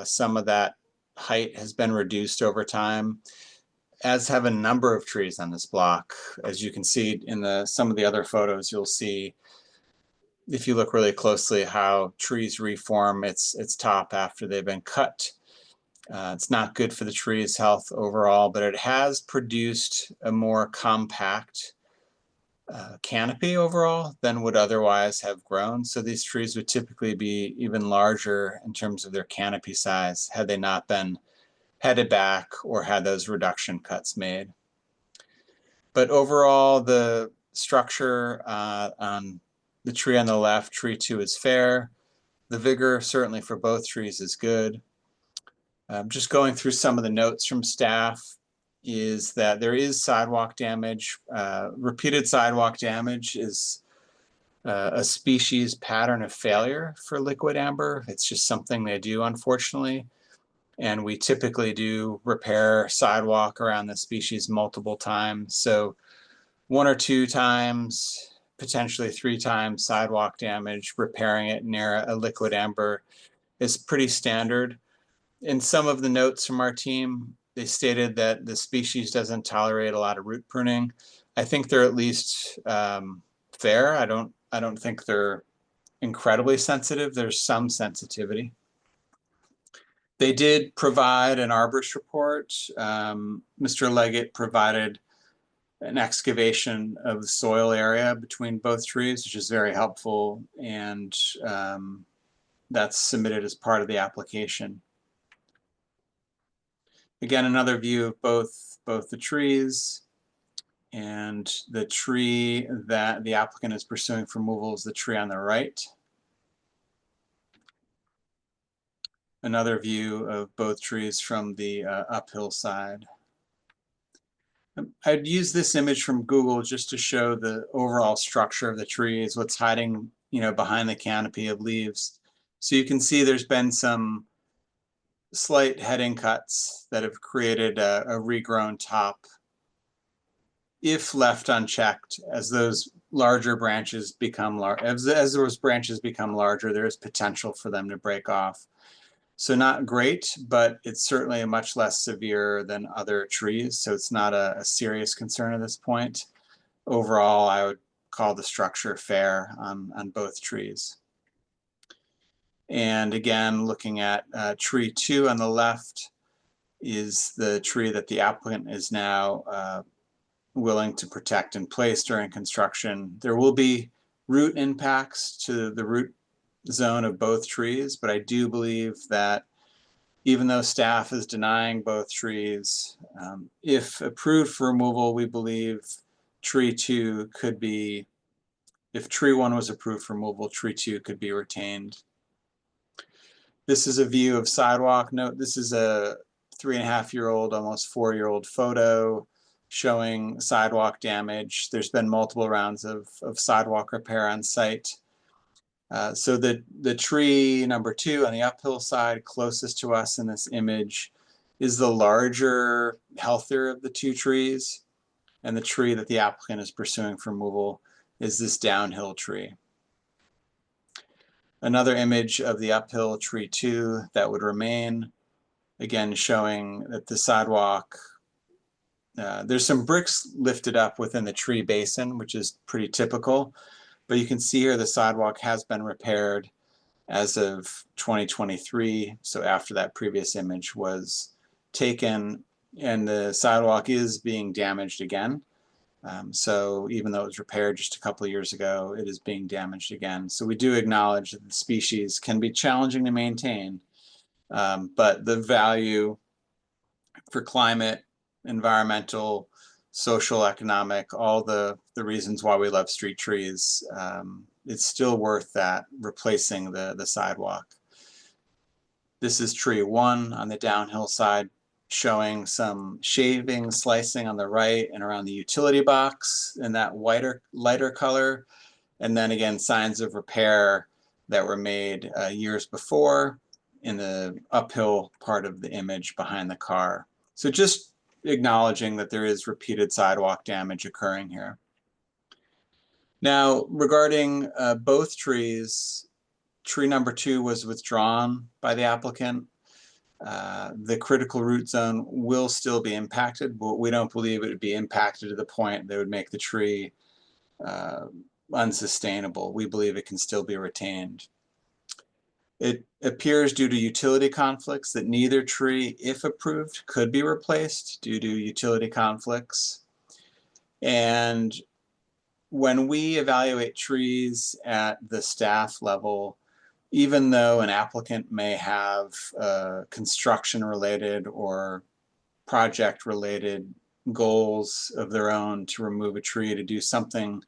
Speaker 6: Some of that height has been reduced over time, as have a number of trees on this block. As you can see in some of the other photos, you'll see, if you look really closely, how trees reform its top after they've been cut. It's not good for the tree's health overall, but it has produced a more compact canopy overall than would otherwise have grown. So these trees would typically be even larger in terms of their canopy size had they not been headed back or had those reduction cuts made. But overall, the structure on the tree on the left, tree 2, is fair. The vigor certainly for both trees is good. Just going through some of the notes from staff is that there is sidewalk damage. Repeated sidewalk damage is a species pattern of failure for liquid amber. It's just something they do, unfortunately. And we typically do repair sidewalk around the species multiple times. So 1 or 2 times, potentially 3 times sidewalk damage, repairing it near a liquid amber is pretty standard. In some of the notes from our team, they stated that the species doesn't tolerate a lot of root pruning. I think they're at least fair. I don't think they're incredibly sensitive. There's some sensitivity. They did provide an arborist report. Mr. Leggett provided an excavation of the soil area between both trees, which is very helpful, and that's submitted as part of the application. Again, another view of both the trees, and the tree that the applicant is pursuing for removal is the tree on the right. Another view of both trees from the uphill side. I'd use this image from Google just to show the overall structure of the trees, what's hiding, behind the canopy of leaves. So you can see there's been some slight heading cuts that have created a regrown top. If left unchecked, as those larger branches become as those branches become larger, there is potential for them to break off. So not great, but it's certainly a much less severe than other trees. So it's not a serious concern at this point. Overall, I would call the structure fair on both trees. And again, looking at tree 2 on the left is the tree that the applicant is now willing to protect in place during construction. There will be root impacts to the root zone of both trees, but I do believe that even though staff is denying both trees, if approved for removal, we believe tree 2 could be, if tree 1 was approved for removal, tree 2 could be retained. This is a view of sidewalk. Note, this is a 3.5-year-old, almost 4-year-old photo showing sidewalk damage. There's been multiple rounds of sidewalk repair on site. So the tree number 2 on the uphill side closest to us in this image is the larger, healthier of the 2 trees. And the tree that the applicant is pursuing for removal is this downhill tree. Another image of the uphill tree 2 that would remain, again showing that the sidewalk, there's some bricks lifted up within the tree basin, which is pretty typical, but you can see here the sidewalk has been repaired as of 2023, so after that previous image was taken, and the sidewalk is being damaged again. So even though it was repaired just a couple of years ago, it is being damaged again. So we do acknowledge that the species can be challenging to maintain, but the value for climate, environmental, social, economic, all the reasons why we love street trees, it's still worth that, replacing the sidewalk. This is tree 1 on the downhill side, showing some shaving, slicing on the right and around the utility box in that lighter color. And then again, signs of repair that were made years before in the uphill part of the image behind the car. So just acknowledging that there is repeated sidewalk damage occurring here. Now, regarding both trees, tree number 2 was withdrawn by the applicant. The critical root zone will still be impacted, but we don't believe it would be impacted to the point that would make the tree unsustainable. We believe it can still be retained. It appears due to utility conflicts that neither tree, if approved, could be replaced due to utility conflicts. And when we evaluate trees at the staff level, even though an applicant may have construction-related or project-related goals of their own to remove a tree, to do something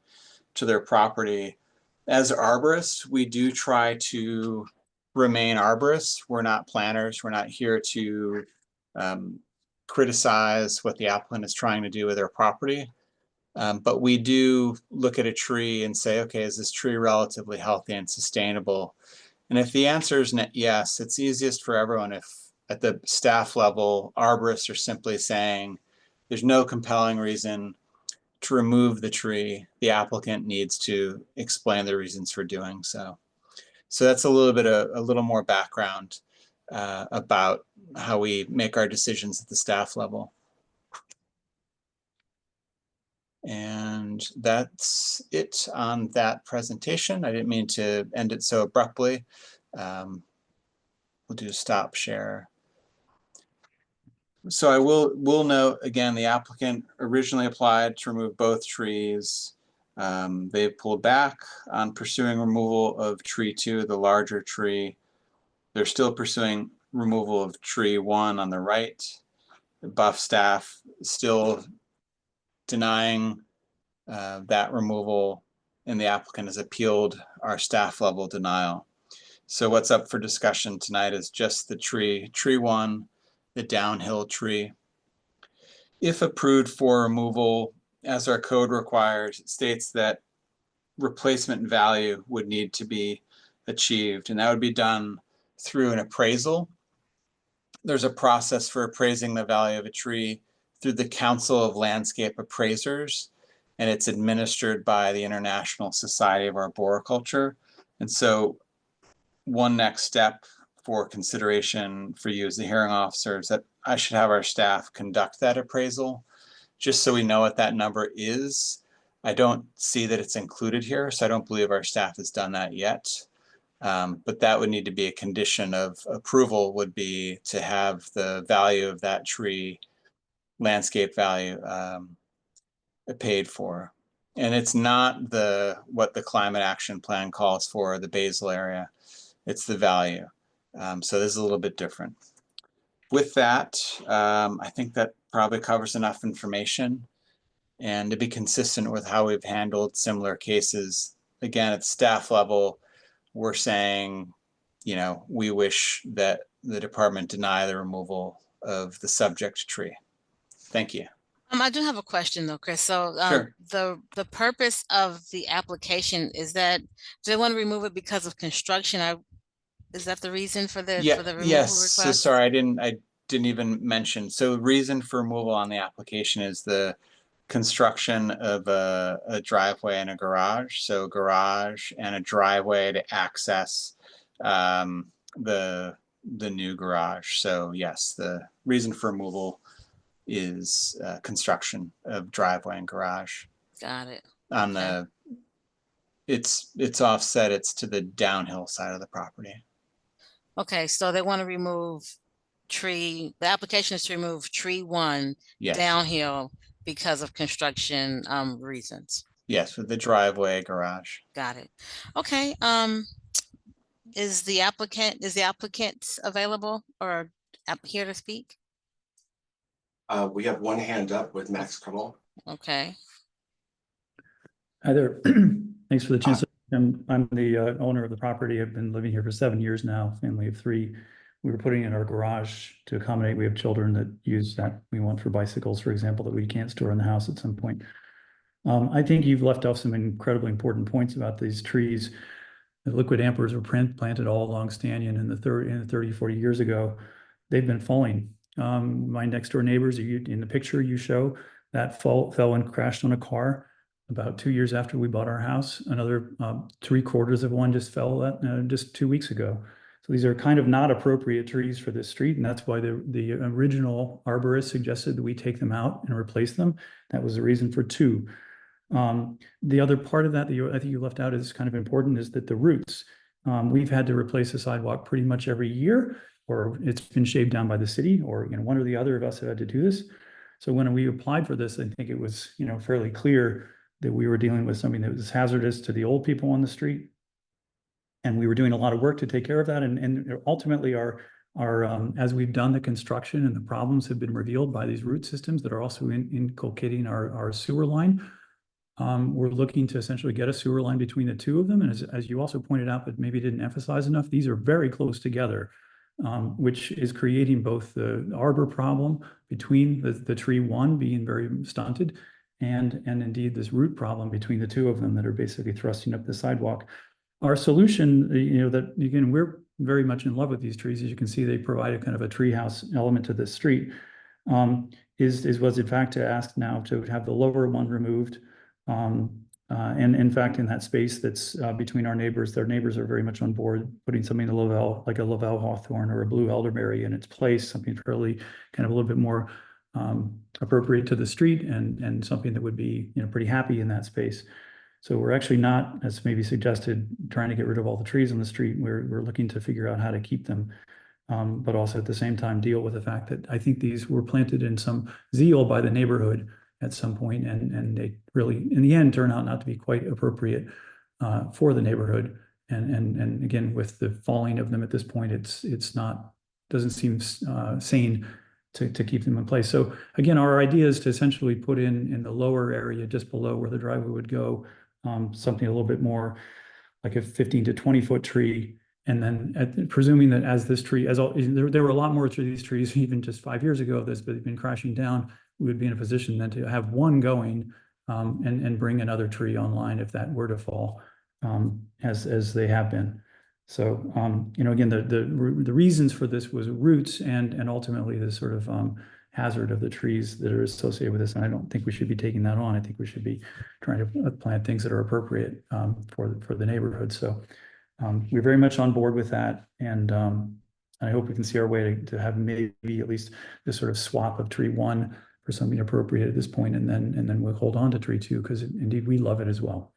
Speaker 6: to their property, as arborists, we do try to remain arborists. We're not planners. We're not here to criticize what the applicant is trying to do with their property. But we do look at a tree and say, okay, is this tree relatively healthy and sustainable? And if the answer is yes, it's easiest for everyone if at the staff level, arborists are simply saying there's no compelling reason to remove the tree. The applicant needs to explain the reasons for doing so. So that's a little more background about how we make our decisions at the staff level. And that's it on that presentation. I didn't mean to end it so abruptly. We'll do stop share. So I will note again, the applicant originally applied to remove both trees. They've pulled back on pursuing removal of tree 2, the larger tree. They're still pursuing removal of tree 1 on the right. The Buff staff still denying that removal, and the applicant has appealed our staff level denial. So what's up for discussion tonight is just the tree 1, the downhill tree. If approved for removal, as our code requires, it states that replacement value would need to be achieved, and that would be done through an appraisal. There's a process for appraising the value of a tree through the Council of Landscape Appraisers, and it's administered by the International Society of Arboriculture. And so one next step for consideration for you as the hearing officer is that I should have our staff conduct that appraisal, just so we know what that number is. I don't see that it's included here, so I don't believe our staff has done that yet. But that would need to be a condition of approval, would be to have the value of that tree, landscape value, paid for. And it's not what the climate action plan calls for, the basal area. It's the value. So this is a little bit different. With that, I think that probably covers enough information. And to be consistent with how we've handled similar cases, again, at staff level, we're saying, we wish that the department deny the removal of the subject tree. Thank you.
Speaker 2: I do have a question though, Chris. So
Speaker 6: Sure.
Speaker 2: the purpose of the application is that, do they want to remove it because of construction? Is that the reason for the removal
Speaker 6: yes. So
Speaker 2: request?
Speaker 6: sorry, I didn't even mention. So reason for removal on the application is the construction of a driveway and a garage. So garage and a driveway to access the new garage. So yes, the reason for removal is construction of driveway and garage.
Speaker 2: Got it.
Speaker 6: On the, it's offset, it's to the downhill side of the property.
Speaker 2: Okay, so they want to remove the application is to remove tree 1
Speaker 6: Yes.
Speaker 2: downhill because of construction reasons.
Speaker 6: Yes, with the driveway, garage.
Speaker 2: Got it. Okay. Is the applicant available or here to speak?
Speaker 1: We have one hand up with Max Krummel.
Speaker 2: Okay.
Speaker 12: Hi there. Thanks for the chance. I'm the owner of the property. I've been living here for 7 years now, family of 3. we were putting in our garage to accommodate, we have children that use that, we want for bicycles, for example, that we can't store in the house at some point. I think you've left off some incredibly important points about these trees. The liquid ampers were planted all along Stannion in the 30, 40 years ago. They've been falling. My next door neighbors, in the picture you show, that fell and crashed on a car about 2 years after we bought our house. Another 3/4 of one just fell just 2 weeks ago. So these are kind of not appropriate trees for this street, and that's why the original arborist suggested that we take them out and replace them. That was the reason for 2. The other part of that I think you left out is kind of important, is that the roots. We've had to replace the sidewalk pretty much every year, or it's been shaved down by the city, or one or the other of us have had to do this. So when we applied for this, I think it was fairly clear that we were dealing with something that was hazardous to the old people on the street. And we were doing a lot of work to take care of that. And ultimately as we've done the construction and the problems have been revealed by these root systems that are also inculcating our sewer line, we're looking to essentially get a sewer line between the 2 of them. And as you also pointed out, but maybe didn't emphasize enough, these are very close together, which is creating both the arbor problem between the tree one being very stunted and indeed this root problem between the 2 of them that are basically thrusting up the sidewalk. Our solution, that again, we're very much in love with these trees. As you can see, they provide a kind of a treehouse element to this street, was in fact to ask now to have the lower one removed. And in fact, in that space that's between our neighbors, their neighbors are very much on board putting something like a Lavelle hawthorn or a blue elderberry in its place, something fairly kind of a little bit more appropriate to the street and something that would be pretty happy in that space. So we're actually not, as maybe suggested, trying to get rid of all the trees on the street. We're looking to figure out how to keep them, but also at the same time deal with the fact that I think these were planted in some zeal by the neighborhood at some point, and they really, in the end, turn out not to be quite appropriate for the neighborhood. And again, with the falling of them at this point, doesn't seem sane to keep them in place. So again, our idea is to essentially put in the lower area, just below where the driveway would go, something a little bit more like a 15 to 20 foot tree. And then presuming that as this tree, there were a lot more of these trees even just 5 years ago that's been crashing down, we would be in a position then to have one going and bring another tree online if that were to fall, as they have been. So, again, the reasons for this was roots and ultimately the sort of hazard of the trees that are associated with this. And I don't think we should be taking that on. I think we should be trying to plant things that are appropriate for the neighborhood. So we're very much on board with that. And I hope we can see our way to have maybe at least this sort of swap of tree one for something appropriate at this point, and then we'll hold on to tree 2 because indeed we love it as well.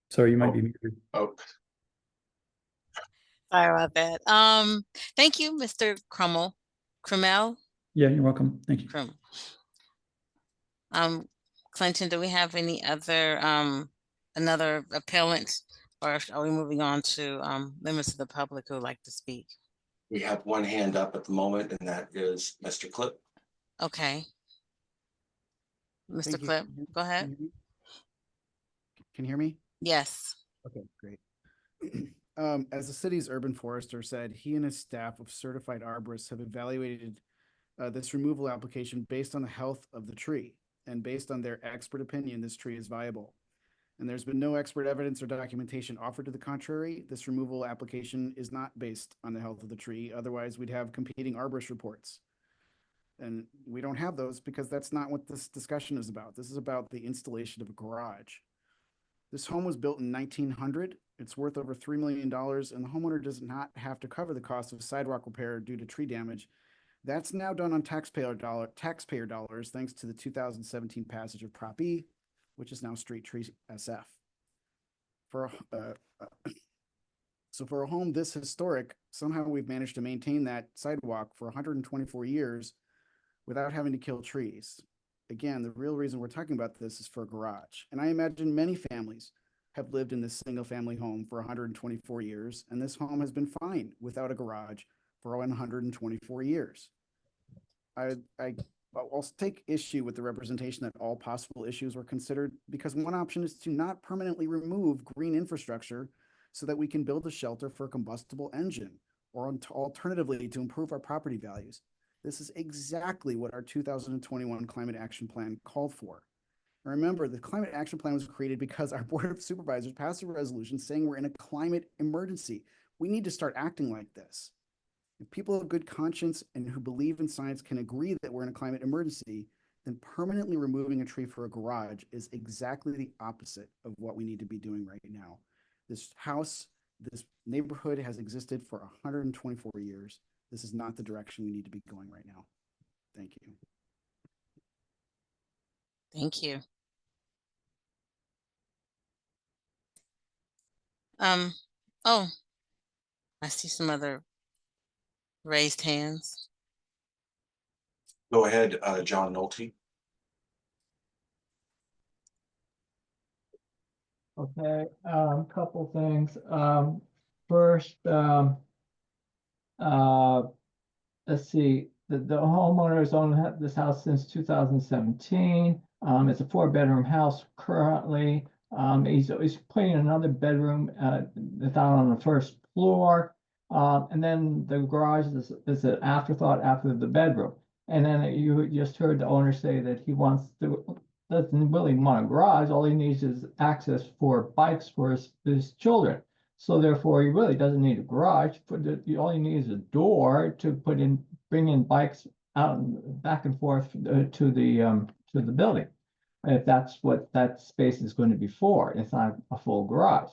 Speaker 12: Sorry, you might be muted.
Speaker 1: Oh,
Speaker 2: Sorry about that. Thank you, Mr. Crummell.
Speaker 12: Yeah, you're welcome. Thank you.
Speaker 2: Clinton, do we have any other another appellant, or are we moving on to members of the public who would like to speak?
Speaker 1: we have one hand up at the moment, and that is Mr. Clip.
Speaker 2: Okay. Mr.
Speaker 3: Thank you.
Speaker 2: Clip, go ahead.
Speaker 3: Can you hear me?
Speaker 2: Yes.
Speaker 3: Okay, great. As the city's urban forester said, he and his staff of certified arborists have evaluated this removal application based on the health of the tree. And based on their expert opinion, this tree is viable. And there's been no expert evidence or documentation offered to the contrary. This removal application is not based on the health of the tree. Otherwise, we'd have competing arborist reports. And we don't have those because that's not what this discussion is about. This is about the installation of a garage. This home was built in 1900. It's worth over $3 million, and the homeowner does not have to cover the cost of sidewalk repair due to tree damage. That's now done on taxpayer dollars, thanks to the 2017 passage of Prop E, which is now Street Tree SF. So for a home this historic, somehow we've managed to maintain that sidewalk for 124 years without having to kill trees. Again, the real reason we're talking about this is for a garage. And I imagine many families have lived in this single family home for 124 years, and this home has been fine without a garage for 124 years. I I'll take issue with the representation that all possible issues were considered, because one option is to not permanently remove green infrastructure so that we can build a shelter for a combustible engine, or alternatively to improve our property values. This is exactly what our 2021 Climate Action Plan called for. Remember, the Climate Action Plan was created because our Board of Supervisors passed a resolution saying we're in a climate emergency. We need to start acting like this. If people of good conscience and who believe in science can agree that we're in a climate emergency, then permanently removing a tree for a garage is exactly the opposite of what we need to be doing right now. This neighborhood has existed for 124 years. This is not the direction we need to be going right now. Thank you.
Speaker 2: Thank you. Oh, I see some other raised hands.
Speaker 1: Go ahead, John Nolte.
Speaker 4: Okay, couple things. First, let's see, the homeowners own this house since 2017. It's a 4-bedroom house currently. He's putting another bedroom down on the first floor. And then the garage is an afterthought after the bedroom. And then you just heard the owner say that he doesn't really want a garage. All he needs is access for bikes for his children. So therefore, he really doesn't need a garage. All he needs is a door to bring in bikes out and back and forth to the building. If that's what that space is going to be for. It's not a full garage.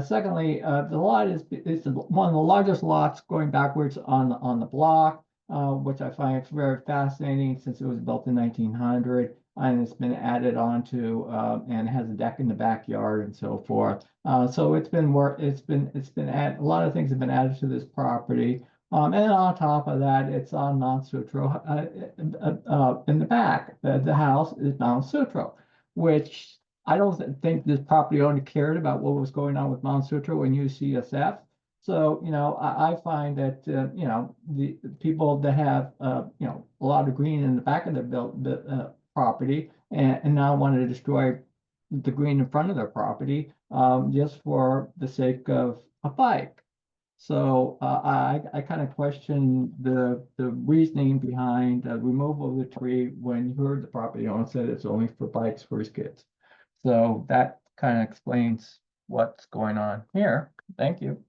Speaker 4: Secondly, the lot is one of the largest lots going backwards on the block, which I find very fascinating since it was built in 1900, and it's been added onto and has a deck in the backyard and so forth. So it's been a lot of things have been added to this property. And on top of that, it's on Mount Sutro. In the back, the house is Mount Sutro, which I don't think this property owner cared about what was going on with Mount Sutro and UCSF. So, I find that, the people that have, a lot of green in the back of their property and now want to destroy the green in front of their property just for the sake of a bike. So I kind of question the reasoning behind the removal of the tree when you heard the property owner said it's only for bikes for his kids. So that kind of explains what's going on here. Thank you.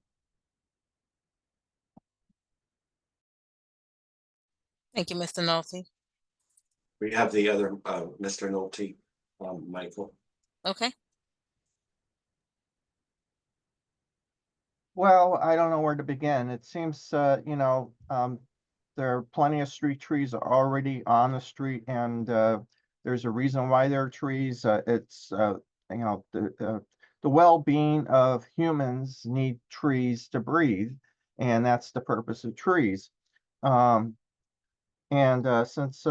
Speaker 2: Thank you, Mr. Nolte.
Speaker 1: We have the other Mr. Nolte, Michael.
Speaker 2: Okay.
Speaker 5: Well, I don't know where to begin. It seems, there are plenty of street trees already on the street, and there's a reason why there are trees. It's, the well-being of humans need trees to breathe, and that's the purpose of trees. Since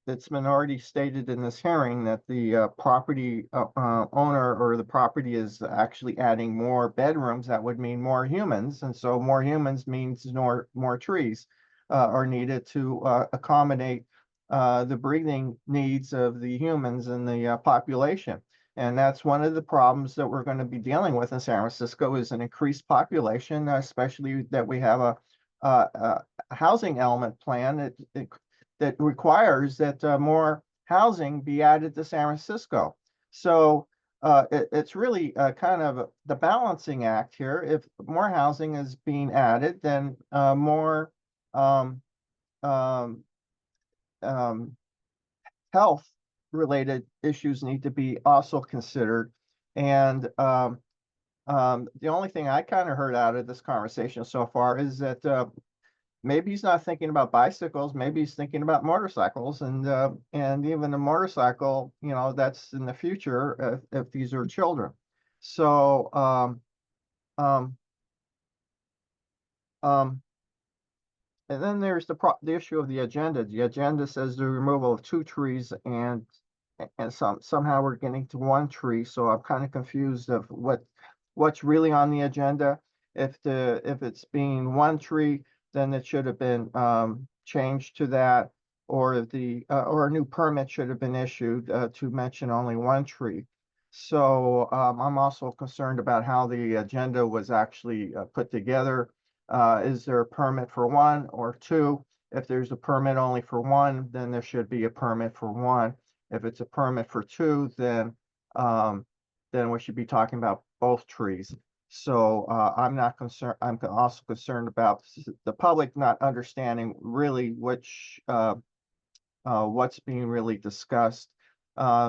Speaker 5: it's been already stated in this hearing that the property owner or the property is actually adding more bedrooms, that would mean more humans. And so more humans means more trees are needed to accommodate the breathing needs of the humans in the population. And that's one of the problems that we're going to be dealing with in San Francisco is an increased population, especially that we have a housing element plan that requires that more housing be added to San Francisco. So it's really kind of the balancing act here. If more housing is being added, then more health-related issues need to be also considered. And the only thing I kind of heard out of this conversation so far is that maybe he's not thinking about bicycles, maybe he's thinking about motorcycles, and even a motorcycle, that's in the future if these are children. So and then there's the issue of the agenda. The agenda says the removal of 2 trees and somehow we're getting to 1 tree. So I'm kind of confused of what's really on the agenda. If it's being 1 tree, then it should have been changed to that. or or a new permit should have been issued to mention only one tree. So I'm also concerned about how the agenda was actually put together. Is there a permit for one or two? If there's a permit only for one, then there should be a permit for one. If it's a permit for two, then we should be talking about both trees. So I'm not concerned. I'm also concerned about the public not understanding really which what's being really discussed.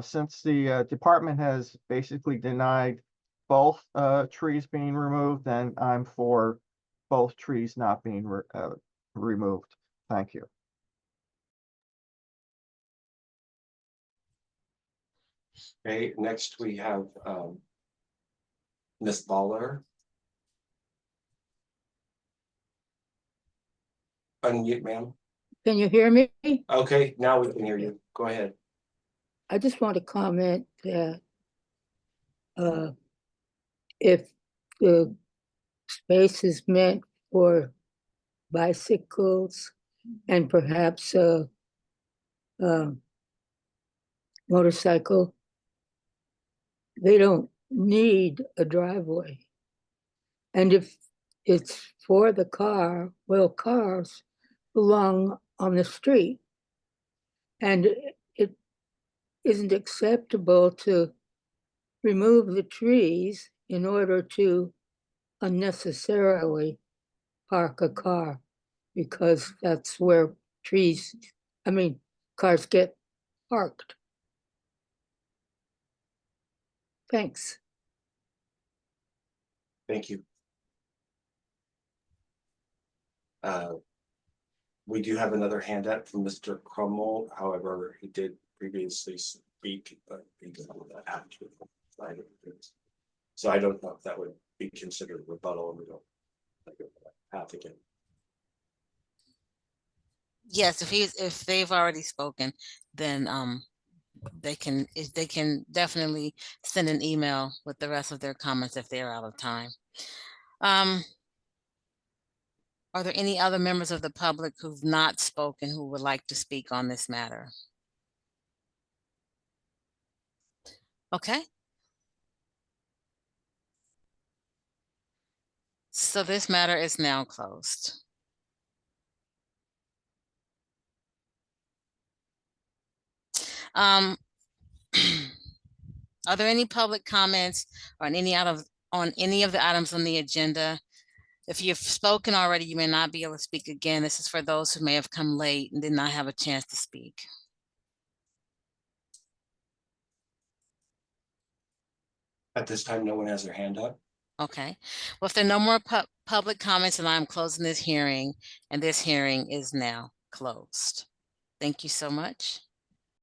Speaker 5: Since the department has basically denied both trees being removed, then I'm for both trees not being removed. Thank you.
Speaker 1: Okay, next we have Ms. Baller. Unmute, ma'am.
Speaker 11: Can you hear me?
Speaker 1: Okay, now we can hear you. Go ahead.
Speaker 11: I just want to comment that if the space is meant for bicycles and perhaps a motorcycle, they don't need a driveway. And if it's for the car, well, cars belong on the street. And it isn't acceptable to remove the trees in order to unnecessarily park a car, because that's where cars get parked. Thanks.
Speaker 1: Thank you. We do have another hand up from Mr. Crummell. However, he did previously speak, but he doesn't have to. So I don't know if that would be considered a rebuttal, and we don't have to get.
Speaker 2: Yes, if they've already spoken, then they can definitely send an email with the rest of their comments if they're out of time. Are there any other members of the public who've not spoken who would like to speak on this matter? Okay. So this matter is now closed. Are there any public comments on any of the items on the agenda? If you've spoken already, you may not be able to speak again. This is for those who may have come late and did not have a chance to speak.
Speaker 1: At this time, no one has their hand up.
Speaker 2: Okay. Well, if there are no more public comments, then I'm closing this hearing, and this hearing is now closed. Thank you so much.